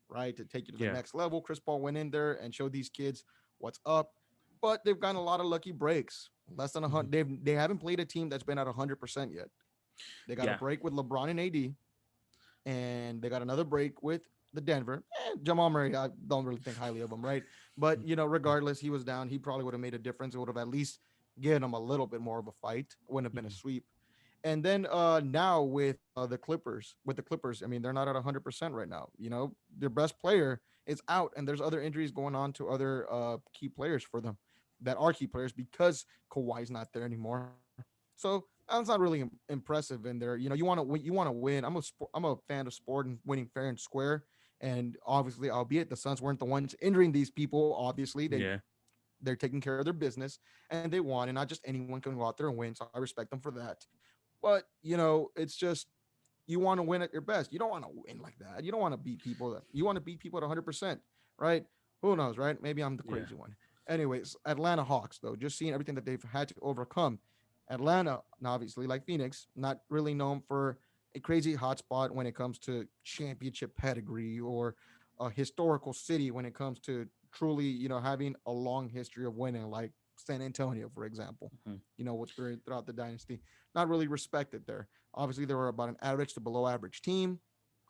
right, to take you to the Yeah. next level. Chris Paul went in there and showed these kids what's up, but they've gotten a lot of lucky breaks. Less than a Mhm. hundred. They haven't played a team that's been at 100% yet. They got a Yeah. break with LeBron and AD, and they got another break with the Denver. Jamal Murray, I don't really think highly of him, right? But regardless, he was down. He probably would have made a difference. It would have at least given him a little bit more of a fight. Wouldn't have been a Mhm. sweep. And then now with the Clippers, I mean, they're not at 100% right now. Their best player is out, and there's other injuries going on to other key players for them that are key players because Kawhi's not there anymore. So that's not really impressive in there. You want to win. You want to win. I'm a fan of sport and winning fair and square. And obviously, albeit the Suns weren't the ones injuring these people, obviously Yeah. they're taking care of their business and they won. And not just anyone can go out there and win. So I respect them for that. But it's just you want to win at your best. You don't want to win like that. You don't want to beat people. You want to beat people at 100%, right? Who knows, right? Maybe I'm the Yeah. crazy one. Anyways, Atlanta Hawks though, just seeing everything that they've had to overcome. Atlanta, obviously, like Phoenix, not really known for a crazy hotspot when it comes to championship pedigree or a historical city when it comes to truly, having a long history of winning, like San Antonio, for example. Mhm. Throughout the dynasty, not really respected there. Obviously, they were about an average to below average team.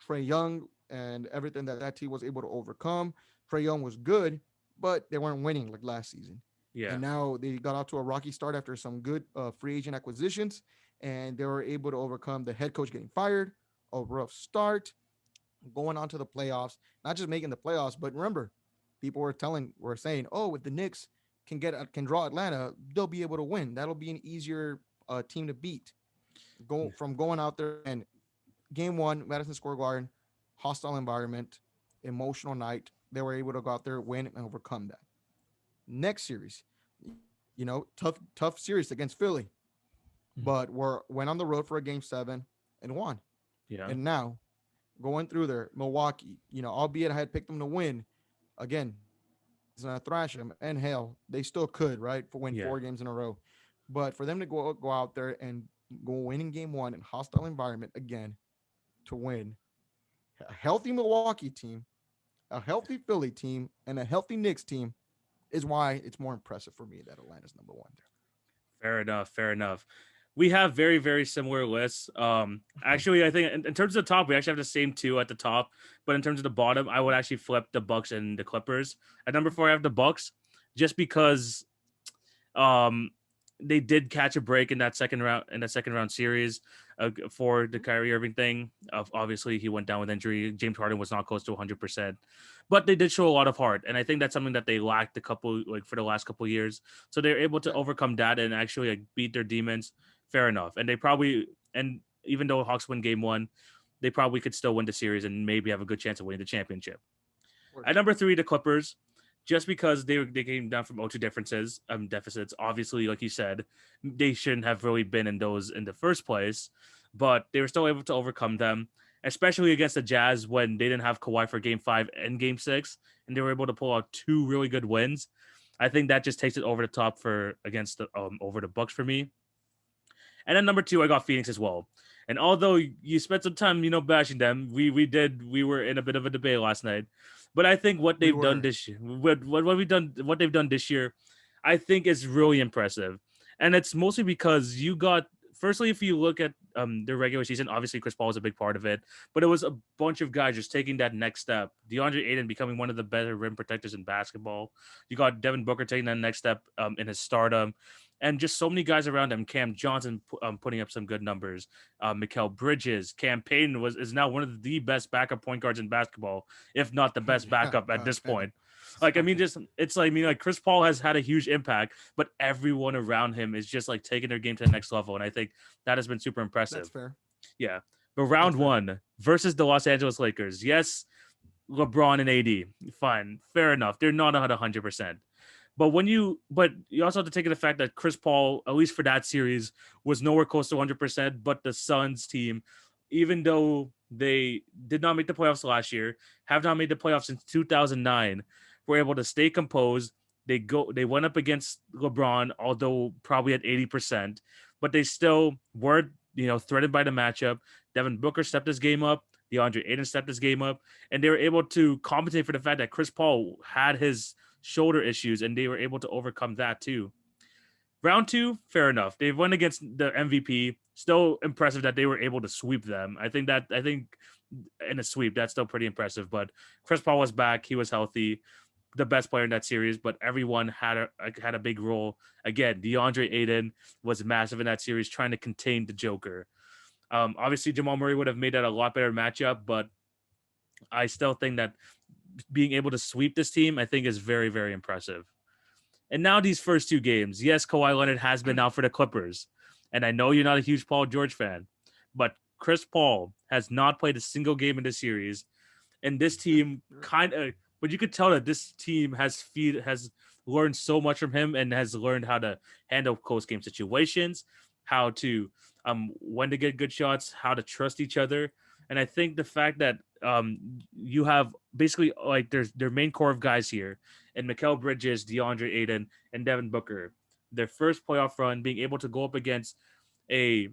Trey Young and everything that team was able to overcome. Trey Young was good, but they weren't winning like last season. Yeah. And now they got off to a rocky start after some good free agent acquisitions, and they were able to overcome the head coach getting fired, a rough start, going on to the playoffs, not just making the playoffs, but remember, people were saying, oh, if the Knicks can draw Atlanta, they'll be able to win. That'll be an easier team to beat. Yeah. Going out there and game one, Madison Square Garden, hostile environment, emotional night. They were able to go out there, win, and overcome that. Next series, tough series against Philly, Mhm. but went on the road for a game seven and won. Yeah. And now going through there, Milwaukee, albeit I had picked them to win, again, Philly's gonna thrash them, and hell, they still could, right, for win Yeah. 4 games in a row. But for them to go out there and go win in game one in hostile environment again to win a healthy Milwaukee team, a healthy Philly team, and a healthy Knicks team is why it's more impressive for me that Atlanta's number one Fair enough. Fair enough. We have very, very similar lists. there. Actually, I think in terms of the top, we actually have the same two at the top. But in terms of the bottom, I would actually flip the Bucks and the Clippers. At number four, I have the Bucks, just because um they did catch a break in that second round series for the Kyrie Irving thing. Obviously, he went down with injury. James Harden was not close to 100%, but they did show a lot of heart, and I think that's something that they lacked a couple like for the last couple of years. So they're able to Yeah, overcome that and actually like beat their demons. Fair enough, and they probably and even though Hawks win game one, they probably could still win the series and maybe have a good chance of winning the championship. for At sure. number three, the Clippers, just because they came down from 0-2 deficits. Obviously, like you said, they shouldn't have really been in those in the first place, but they were still able to overcome them, especially against the Jazz when they didn't have Kawhi for Game 5 and Game 6, and they were able to pull out two really good wins. I think that just takes it over the top for against the over the Bucks for me. And then number two, I got Phoenix as well. And although you spent some time, bashing them, we were in a bit of a debate last night. But I think what We they've done were. this year, what they've done this year, I think is really impressive. And it's mostly because you got, firstly, if you look at their regular season, obviously Chris Paul was a big part of it, but it was a bunch of guys just taking that next step. DeAndre Ayton becoming one of the better rim protectors in basketball. You got Devin Booker taking that next step in his stardom, and just so many guys around him. Cam Johnson putting up some good numbers. Mikal Bridges, Cam Payne is now one of the best backup point guards in basketball, if not the best Yeah, backup at this man. point. Like, I mean, Shocking. just it's like, I mean, like Chris Paul has had a huge impact, but everyone around him is just like taking their game to the next level, and I think that has been super That's impressive. fair. Yeah, but That's round fair. one versus the Los Angeles Lakers. Yes, LeBron and AD, fine, fair enough. They're not at 100%. But you also have to take into the fact that Chris Paul, at least for that series, was nowhere close to 100%. But the Suns team, even though they did not make the playoffs last year, have not made the playoffs since 2009, were able to stay composed. They went up against LeBron, although probably at 80%, but they still were, threatened by the matchup. Devin Booker stepped his game up. DeAndre Ayton stepped his game up, and they were able to compensate for the fact that Chris Paul had his shoulder issues, and they were able to overcome that too. Round two, fair enough. They went against the MVP. Still impressive that they were able to sweep them. I think in a sweep, that's still pretty impressive. But Chris Paul was back. He was healthy, the best player in that series. But everyone had a big role. Again, DeAndre Ayton was massive in that series, trying to contain the Joker. Obviously, Jamal Murray would have made that a lot better matchup, but I still think that being able to sweep this team, I think, is very, very impressive. And now these first two games, yes, Kawhi Leonard has been out for the Clippers. And I know you're not a huge Paul George fan, but Chris Paul has not played a single game in this series. And this team but you could tell that this team has learned so much from him and has learned how to handle close game situations, how to when to get good shots, how to trust each other. And I think the fact that you have basically like their main core of guys here, and Mikal Bridges, DeAndre Ayton, and Devin Booker, their first playoff run, being able to go up against a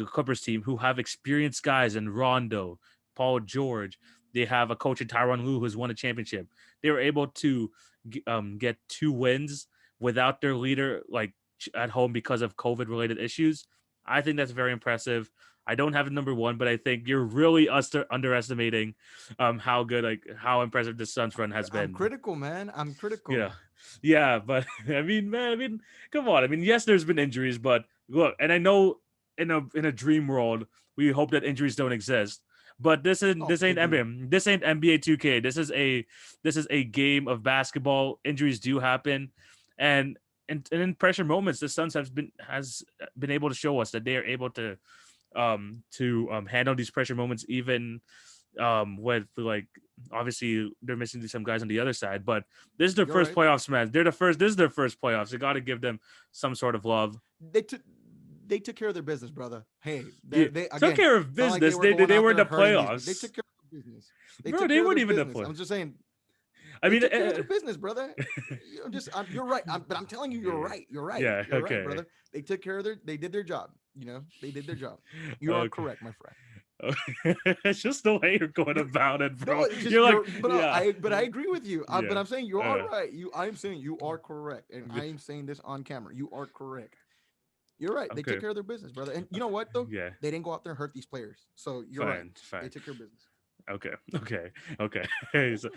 Clippers team who have experienced guys in Rondo, Paul George. They have a coach in Tyronn Lue who's won a championship. They were able to get 2 wins without their leader at home because of COVID-related issues. I think that's very impressive. I don't have a number one, but I think you're really underestimating how good, how impressive the Suns run has been. I'm critical, man. I'm critical. Yeah, but I mean, come on. I mean, yes, there's been injuries, but look, and I know in a dream world, we hope that injuries don't exist. But this ain't NBA. This ain't NBA 2K. This is a game of basketball. Injuries do happen, and in pressure moments, the Suns has been able to show us that they are able to handle these pressure moments, even with obviously they're missing some guys on the other side. But this is their first playoffs, man. This is their first playoffs. You got to give them some sort of love. They took care of their business, brother. Hey, they took care of business. They were in the playoffs. They took care of business. They weren't even the playoffs. I'm just saying. I mean, took care of their business, brother. You're right. But I'm telling you, you're right. You're right. Yeah. You're okay. right, brother. They took care of they did their job. They did their job. You are correct, my friend. It's just the way you're going about it, bro. But I agree with you. But I'm saying you are right. I'm saying you are correct, and I am saying this on camera. You are correct. You're right. They took care of their business, brother. And you know what, though? Yeah. They didn't go out there and hurt these players. So you're right. They took care of business. Okay. So,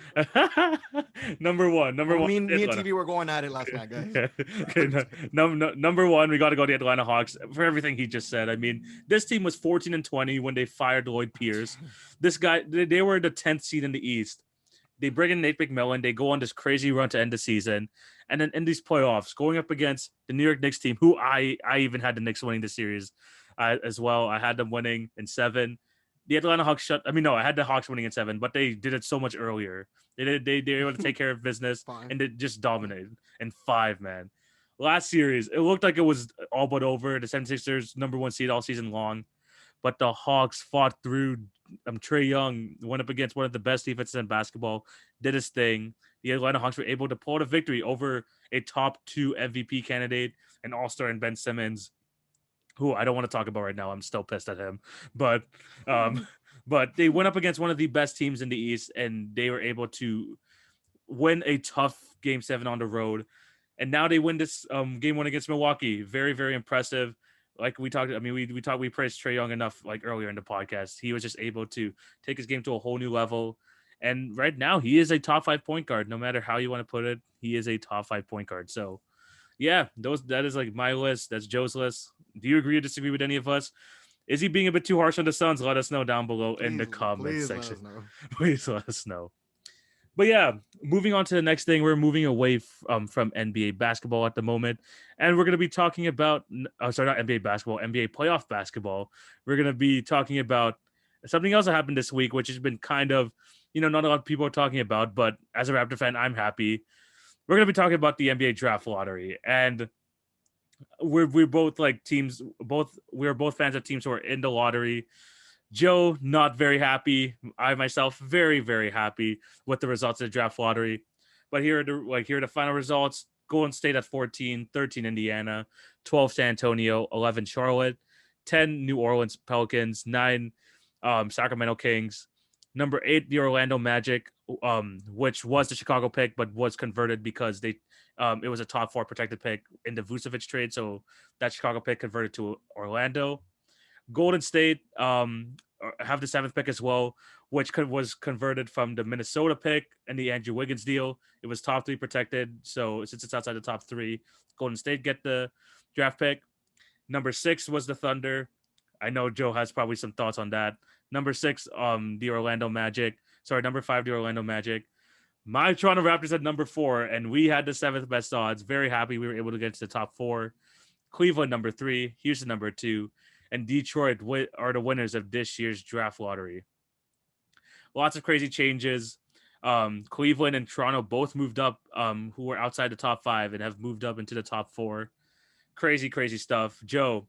number one. Me and TV were going at it last night, guys. Okay. Number one, we got to go to the Atlanta Hawks for everything he just said. I mean, this team was 14-20 when they fired Lloyd Pierce. This guy, they were the 10th seed in the East. They bring in Nate McMillan. They go on this crazy run to end the season. And then in these playoffs, going up against the New York Knicks team, who I even had the Knicks winning the series as well. I had them winning in 7. The Atlanta Hawks I had the Hawks winning in 7, but they did it so much earlier. They were able to take care of business and they just dominated in 5, man. Last series, it looked like it was all but over. The 76ers, number 1 seed all season long. But the Hawks fought through. Trae Young went up against one of the best defenses in basketball, did his thing. The Atlanta Hawks were able to pull out a victory over a top 2 MVP candidate, an all-star in Ben Simmons, who I don't want to talk about right now. I'm still pissed at him. But they went up against one of the best teams in the East, and they were able to win a tough Game 7 on the road. And now they win this Game 1 against Milwaukee. Very, very impressive. Like we talked, we praised Trae Young enough earlier in the podcast. He was just able to take his game to a whole new level. And right now he is a top 5 point guard. No matter how you want to put it, he is a top 5 point guard. So yeah, that is my list. That's Joe's list. Do you agree or disagree with any of us? Is he being a bit too harsh on the Suns? Let us know down below in the comment section. Please let us know. But yeah, moving on to the next thing, we're moving away from NBA basketball at the moment, and we're going to be talking about, not NBA basketball, NBA playoff basketball. We're going to be talking about something else that happened this week, which has been kind of, not a lot of people are talking about, but as a Raptor fan, I'm happy. We're going to be talking about the NBA draft lottery, and we're both we're both fans of teams who are in the lottery. Joe, not very happy. I myself, very, very happy with the results of the draft lottery. But here are the final results. Golden State at 14, 13 Indiana, 12 San Antonio, 11 Charlotte, 10 New Orleans Pelicans, 9 Sacramento Kings. Number 8, the Orlando Magic, which was the Chicago pick, but was converted because it was a top 4 protected pick in the Vucevic trade. So that Chicago pick converted to Orlando. Golden State have the 7th pick as well, which was converted from the Minnesota pick and the Andrew Wiggins deal. It was top 3 protected. So since it's outside the top 3, Golden State get the draft pick. Number 6 was the Thunder. I know Joe has probably some thoughts on that. Number 6, the Orlando Magic. Sorry, number 5, the Orlando Magic. My Toronto Raptors at number 4, and we had the 7th best odds. Very happy we were able to get to the top 4. Cleveland number 3, Houston number 2, and Detroit are the winners of this year's draft lottery. Lots of crazy changes. Cleveland and Toronto both moved up, who were outside the top 5 and have moved up into the top 4. Crazy, crazy stuff. Joe,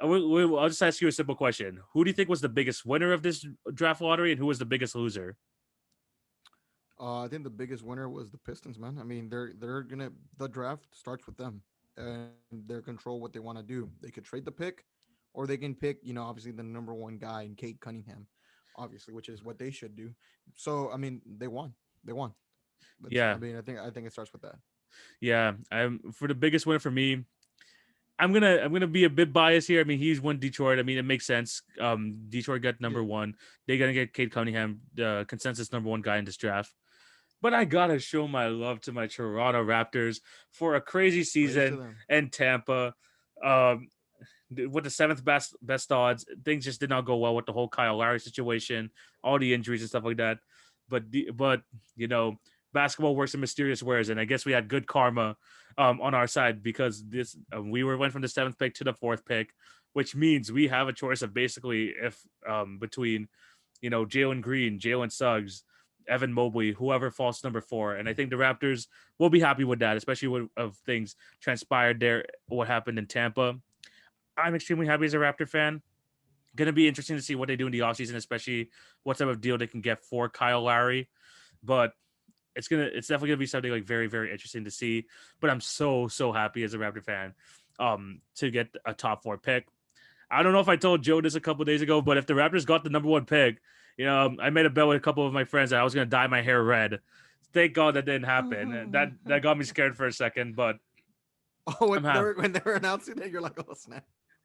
I'll just ask you a simple question. Who do you think was the biggest winner of this draft lottery, and who was the biggest loser? I think the biggest winner was the Pistons, man. I mean, they're gonna the draft starts with them, and they control what they want to do. They could trade the pick, or they can pick, obviously the number one guy in Kate Cunningham, obviously, which is what they should do. So, I mean, they won. They won. Yeah, I mean, I think it starts with that. yeah. For the biggest winner for me, I'm gonna be a bit biased here. I mean, he's won Detroit. I mean, it makes sense. Detroit got number Yeah, 1. They're gonna get Cade Cunningham, the consensus number 1 guy in this draft. But I gotta show my love to my Toronto Raptors for a crazy praise to season them. and Tampa. Um, with the 7th best odds, things just did not go well with the whole Kyle Lowry situation, all the injuries and stuff like that. But you know, basketball works in mysterious ways, and I guess we had good karma on our side because this we went from the 7th pick to the 4th pick, which means we have a choice of basically if between Jalen Green, Jalen Suggs, Evan Mobley, whoever falls to number 4. And I think the Raptors will be happy with that, especially when of things transpired there, what happened in Tampa. I'm extremely happy as a Raptor fan. Going to be interesting to see what they do in the offseason, especially what type of deal they can get for Kyle Lowry. But it's definitely gonna be something like very, very interesting to see. But I'm so happy as a Raptor fan to get a top 4 pick. I don't know if I told Joe this a couple of days ago, but if the Raptors got the number 1 pick, I made a bet with a couple of my friends that I was gonna dye my hair red. Thank God that didn't happen. That got me scared for a second, but Oh, when I'm they happy. were when they were announcing it, you're like, oh snap.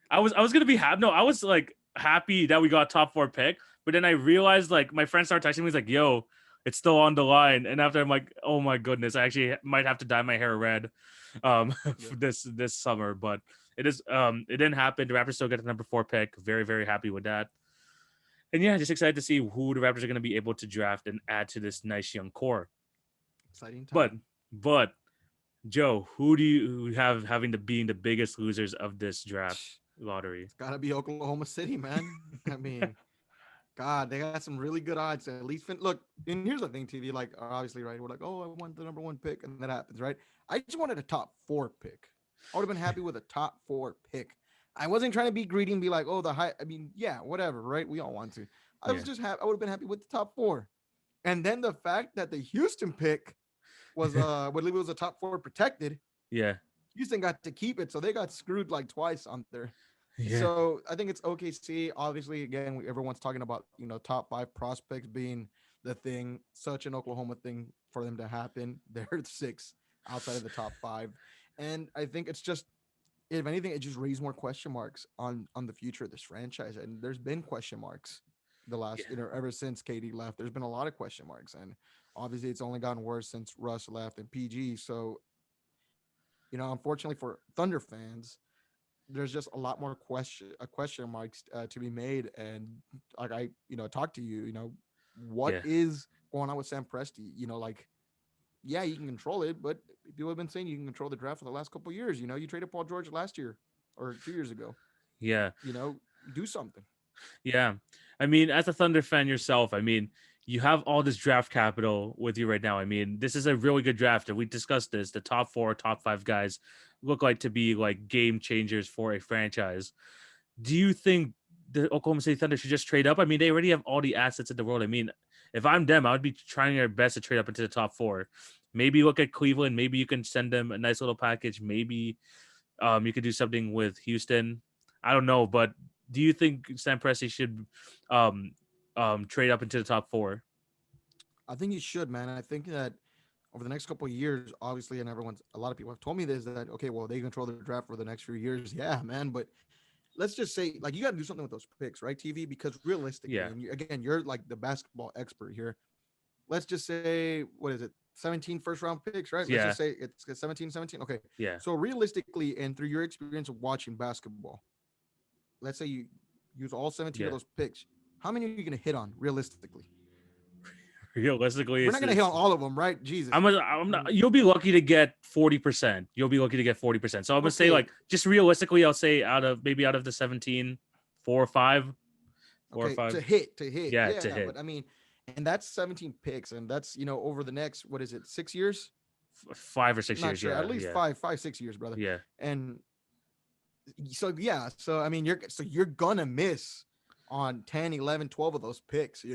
I was gonna be happy. No, I was like happy that we got top 4 pick, but then I realized like my friend started texting me, he's like, "Yo, it's still on the line," and after I'm like, "Oh my goodness, I actually might have to dye my hair red, Yeah, for this summer." But it didn't happen. The Raptors still get the number 4 pick. Very, very happy with that. And yeah, just excited to see who the Raptors are going to be able to draft and add to this nice young core. exciting But time. but Joe, who do you have having the being the biggest losers of this draft lottery? It's gotta be Oklahoma City, man. I mean, God, they got some really good odds. At least, look. And here's the thing, TV. Like, obviously, right? We're like, oh, I want the number 1 pick, and that happens, right? I just wanted a top 4 pick. I would have been happy with a top 4 pick. I wasn't trying to be greedy and be like, oh, the high. I mean, yeah, whatever, right? We all want to. I was Yeah. just happy. I would have been happy with the top 4. And then the fact that the Houston pick was, I believe it was a top 4 protected. Yeah. Houston got to keep it, so they got screwed like twice on there. Yeah. So I think it's OKC. Obviously, again, everyone's talking about top 5 prospects being the thing. Such an Oklahoma thing for them to happen. They're 6 outside of the top 5, and I think it's just, if anything, it just raised more question marks on the future of this franchise. And there's been question marks the last, Yeah. ever since KD left. There's been a lot of question marks, and obviously, it's only gotten worse since Russ left and PG. So unfortunately for Thunder fans, there's just a lot more question marks to be made. And like I talked to you, what Yeah. is going on with Sam Presti? Like, yeah, you can control it, but people have been saying you can control the draft for the last couple of years. You traded Paul George last year or 2 years ago. Yeah. you know do something. Yeah. I mean, as a Thunder fan yourself, I mean, you have all this draft capital with you right now. I mean, this is a really good draft. And we discussed this. The top 4, top 5 guys look like to be like game changers for a franchise. Do you think the Oklahoma City Thunder should just trade up? I mean, they already have all the assets in the world. I mean, if I'm them, I would be trying their best to trade up into the top 4. Maybe look at Cleveland. Maybe you can send them a nice little package. Maybe you could do something with Houston. I don't know, but do you think Sam Presti should um, trade up into the top 4? I think you should, man. I think that over the next couple of years, obviously, and a lot of people have told me this, that okay, well, they control the draft for the next few years. Yeah, man, but let's just say, like, you got to do something with those picks, right? TV, because realistically, Yeah, and again, you're like the basketball expert here. Let's just say, what is it? 17 first round picks, right? Let's yeah, just say it's 17, 17. Okay. yeah. So realistically, and through your experience of watching basketball, let's say you use all 17 of Yeah. those picks. How many are you going to hit on realistically? Realistically, We're not going to hit on all of them, right? Jesus. I'm not. You'll be lucky to get 40%. You'll be lucky to get 40%. So I'm gonna say Okay. like just realistically, I'll say out of the 17, 4 or 5, 4 or Okay. 5. To hit. Yeah, to Yeah. hit But I mean, and that's 17 picks. And that's, over the next, what is it, 6 years? 5 or 6 years. Not sure. At Yeah, least yeah, 5, 5, 6 years, brother. yeah, And so, yeah. So, I mean, you're going to miss on 10, 11, 12 of those picks.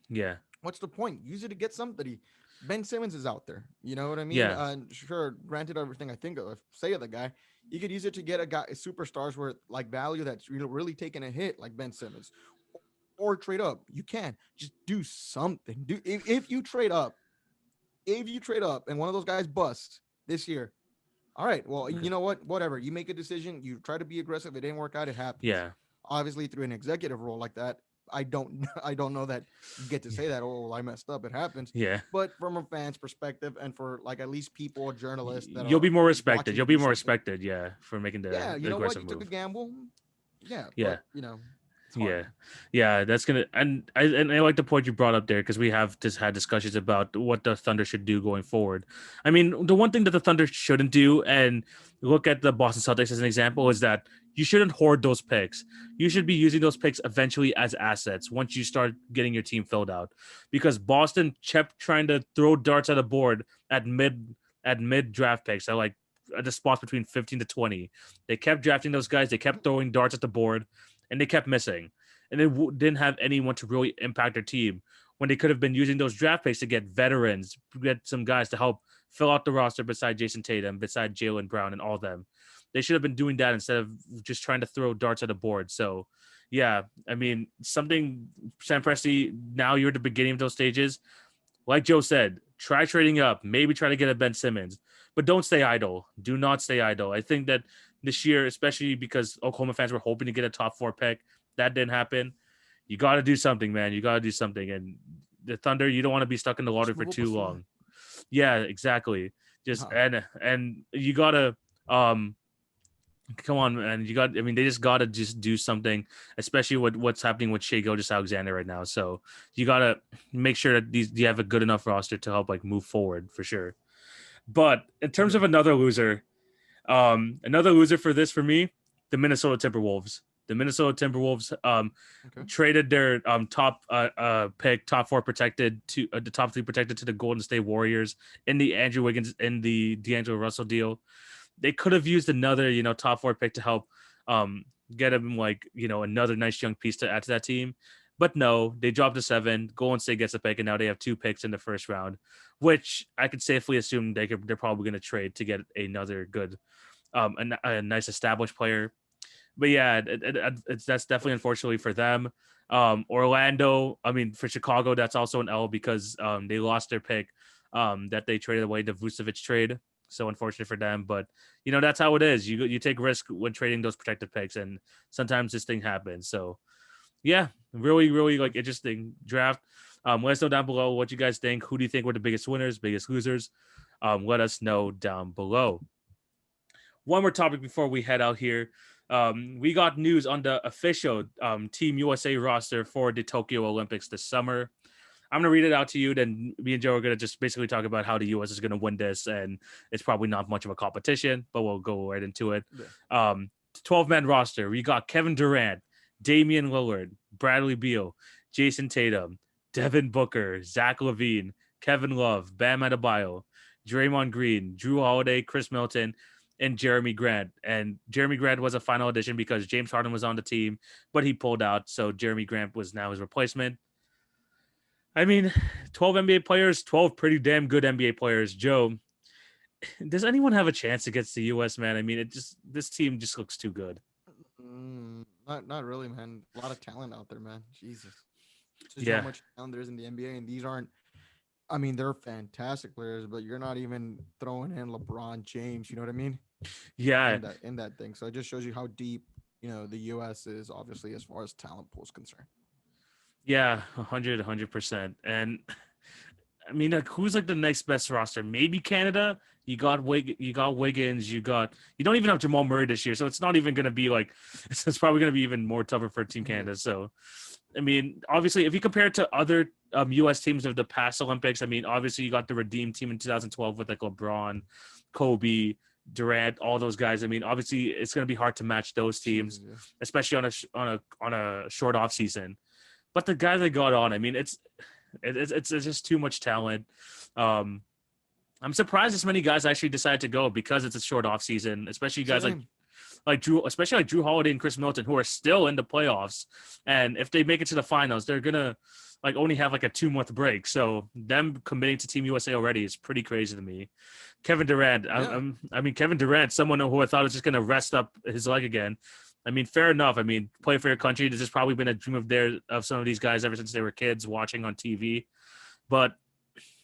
yeah, What's the point? Use it to get somebody. Ben Simmons is out there. You know what I mean? yeah, Sure, granted, everything I think of, say of the guy, you could use it to get a superstars worth like value that's really taking a hit, like Ben Simmons, or trade up. You can just do something. If you trade up, and one of those guys busts this year, all right. Well, you know what? Whatever. You make a decision. You try to be aggressive. It didn't work out. It happens. yeah, Obviously, through an executive role like that, I don't. I don't know that you get to say that. Oh, well, I messed up. It happens. yeah. But from a fan's perspective, and for like at least people, journalists that You'll be are more respected. watching you You'll be do more something, respected. Yeah, for making yeah, the you know what? aggressive You took a move. gamble. Yeah, Yeah. but it's hard, Yeah, man. yeah, that's gonna and I like the point you brought up there because we have just had discussions about what the Thunder should do going forward. I mean, the one thing that the Thunder shouldn't do, and look at the Boston Celtics as an example, is that you shouldn't hoard those picks. You should be using those picks eventually as assets once you start getting your team filled out, because Boston kept trying to throw darts at a board at mid draft picks at like at the spots between 15 to 20. They kept drafting those guys. They kept throwing darts at the board and they kept missing. And they didn't have anyone to really impact their team when they could have been using those draft picks to get veterans, get some guys to help fill out the roster beside Jason Tatum, beside Jaylen Brown, and all of them. They should have been doing that instead of just trying to throw darts at the board. So, yeah, I mean, something, Sam Presti, now you're at the beginning of those stages. Like Joe said, try trading up, maybe try to get a Ben Simmons, but don't stay idle. Do not stay idle. I think that this year, especially because Oklahoma fans were hoping to get a top 4 pick, that didn't happen. You got to do something, man. You got to do something. And the Thunder, you don't want to be stuck in the lottery Just for move up a too slot. long. Yeah, exactly. Just Huh. and you gotta come on, man. You got. I mean, they just gotta just do something, especially with what's happening with Shea Gilgeous-Alexander right now. So you gotta make sure that you have a good enough roster to help like move forward for sure. But in terms of Okay. another loser for me, the Minnesota Timberwolves. The Minnesota Timberwolves Okay. traded their top pick, top 4 protected to the top 3 protected to the Golden State Warriors in the Andrew Wiggins in the D'Angelo Russell deal. They could have used another, top 4 pick to help get him like, another nice young piece to add to that team. But no, they dropped to 7. Golden State gets a pick, and now they have 2 picks in the first round, which I could safely assume they're probably going to trade to get another good, a nice established player. But yeah, that's definitely unfortunately for them. Orlando, I mean, for Chicago, that's also an L because they lost their pick that they traded away the Vucevic trade. So unfortunate for them, but that's how it is. You take risk when trading those protected picks, and sometimes this thing happens. So yeah, really, really like interesting draft. Let us know down below what you guys think. Who do you think were the biggest winners, biggest losers? Let us know down below. One more topic before we head out here. We got news on the official Team USA roster for the Tokyo Olympics this summer. I'm going to read it out to you. Then me and Joe are going to just basically talk about how the U.S. is going to win this. And it's probably not much of a competition, but we'll go right into it. Yeah. 12-man roster. We got Kevin Durant, Damian Lillard, Bradley Beal, Jason Tatum, Devin Booker, Zach LaVine, Kevin Love, Bam Adebayo, Draymond Green, Drew Holiday, Chris Milton, and Jeremy Grant. And Jeremy Grant was a final addition because James Harden was on the team, but he pulled out. So Jeremy Grant was now his replacement. I mean, 12 NBA players, 12 pretty damn good NBA players. Joe, does anyone have a chance against the US, man? I mean, this team just looks too good. Not really, man. A lot of talent out there, man. Jesus, it's just how Yeah. much talent there is in the NBA, and these aren't. I mean, they're fantastic players, but you're not even throwing in LeBron James. You know what I mean? Yeah. In that thing. So it just shows you how deep the U.S. is, obviously, as far as talent pool is concerned. Yeah, 100%. And I mean, like, who's like the next best roster? Maybe Canada. You got Wiggins. You don't even have Jamal Murray this year, so it's not even gonna be like. It's probably gonna be even more tougher for Team Yeah. Canada. So, I mean, obviously, if you compare it to other U.S. teams of the past Olympics, I mean, obviously you got the Redeem team in 2012 with like LeBron, Kobe, Durant, all those guys. I mean, obviously, it's gonna be hard to match those teams, Jesus, yeah. especially on a short off season. But the guys they got on, I mean, it's just too much talent. I'm surprised as many guys actually decided to go because it's a short off season, especially guys Same. like Drew Holiday and Chris Middleton, who are still in the playoffs. And if they make it to the finals, they're gonna like only have like a 2-month break. So them committing to Team USA already is pretty crazy to me. Kevin Durant, Yeah. I mean Kevin Durant, someone who I thought was just gonna rest up his leg again. I mean, fair enough. I mean, play for your country. This has probably been a dream of some of these guys ever since they were kids watching on TV. But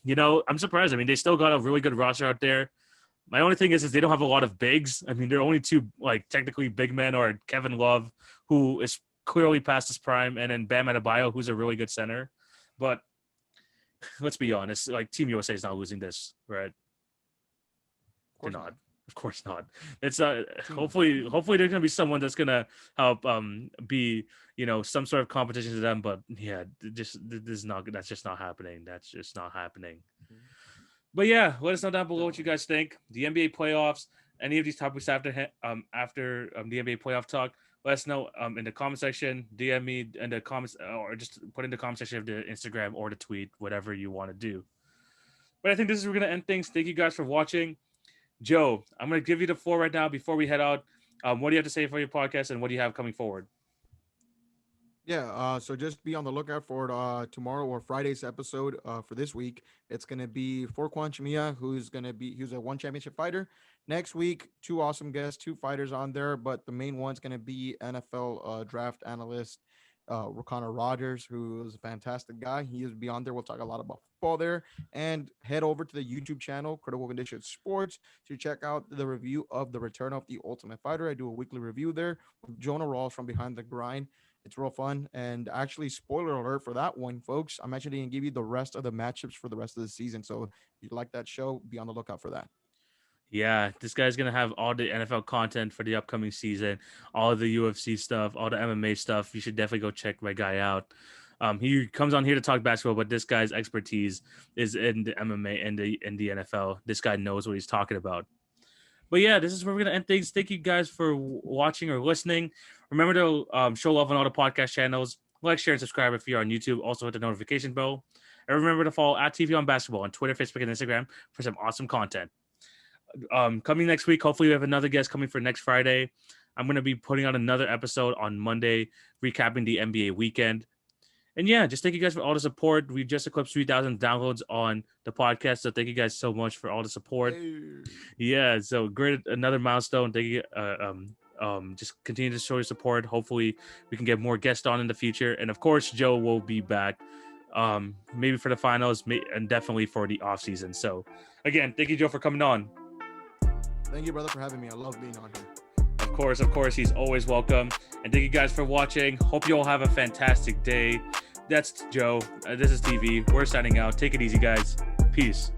I'm surprised. I mean, they still got a really good roster out there. My only thing is they don't have a lot of bigs. I mean, they're only two like technically big men, or Kevin Love, who is clearly past his prime, and then Bam Adebayo, who's a really good center. But let's be honest, like Team USA is not losing this, right? Of They're course not. not. Of course not. It's Team. hopefully there's gonna be someone that's gonna help be some sort of competition to them. But yeah, just this is not that's just not happening. That's just not happening. But yeah, let us know down below what you guys think. The NBA playoffs, any of these topics after the NBA playoff talk. Let us know in the comment section. DM me in the comments, or just put in the comment section of the Instagram or the tweet, whatever you want to do. But I think this is where we're gonna end things. Thank you guys for watching. Joe, I'm gonna give you the floor right now before we head out. What do you have to say for your podcast, and what do you have coming forward? Yeah, so just be on the lookout for tomorrow or Friday's episode for this week. It's gonna be for Chimia, who's a one championship fighter. Next week, two awesome guests, two fighters on there, but the main one's gonna be NFL draft analyst Connor Rogers, who is a fantastic guy. He is be on there. We'll talk a lot about football there, and head over to the YouTube channel Critical Condition Sports to check out the review of the Return of the Ultimate Fighter. I do a weekly review there with Jonah Rawls from Behind the Grind. It's real fun. And actually, spoiler alert for that one, folks. I'm actually going to give you the rest of the matchups for the rest of the season. So if you like that show, be on the lookout for that. Yeah, this guy's gonna have all the NFL content for the upcoming season, all of the UFC stuff, all the MMA stuff. You should definitely go check my guy out. He comes on here to talk basketball, but this guy's expertise is in the MMA and the NFL. This guy knows what he's talking about. But yeah, this is where we're gonna end things. Thank you guys for watching or listening. Remember to show love on all the podcast channels. Like, share, and subscribe if you're on YouTube. Also hit the notification bell. And remember to follow at TV on Basketball on Twitter, Facebook, and Instagram for some awesome content. Coming next week, hopefully we have another guest coming for next Friday. I'm going to be putting out another episode on Monday, recapping the NBA weekend. And yeah, just thank you guys for all the support. We just eclipsed 3,000 downloads on the podcast, so thank you guys so much for all the support. Hey. Yeah, so great, another milestone. Thank you. Just continue to show your support. Hopefully, we can get more guests on in the future, and of course, Joe will be back. Maybe for the finals, and definitely for the off season. So, again, thank you, Joe, for coming on. Thank you, brother, for having me. I love being on here. Of course, he's always welcome. And thank you guys for watching. Hope you all have a fantastic day. That's Joe. This is TV. We're signing out. Take it easy, guys. Peace.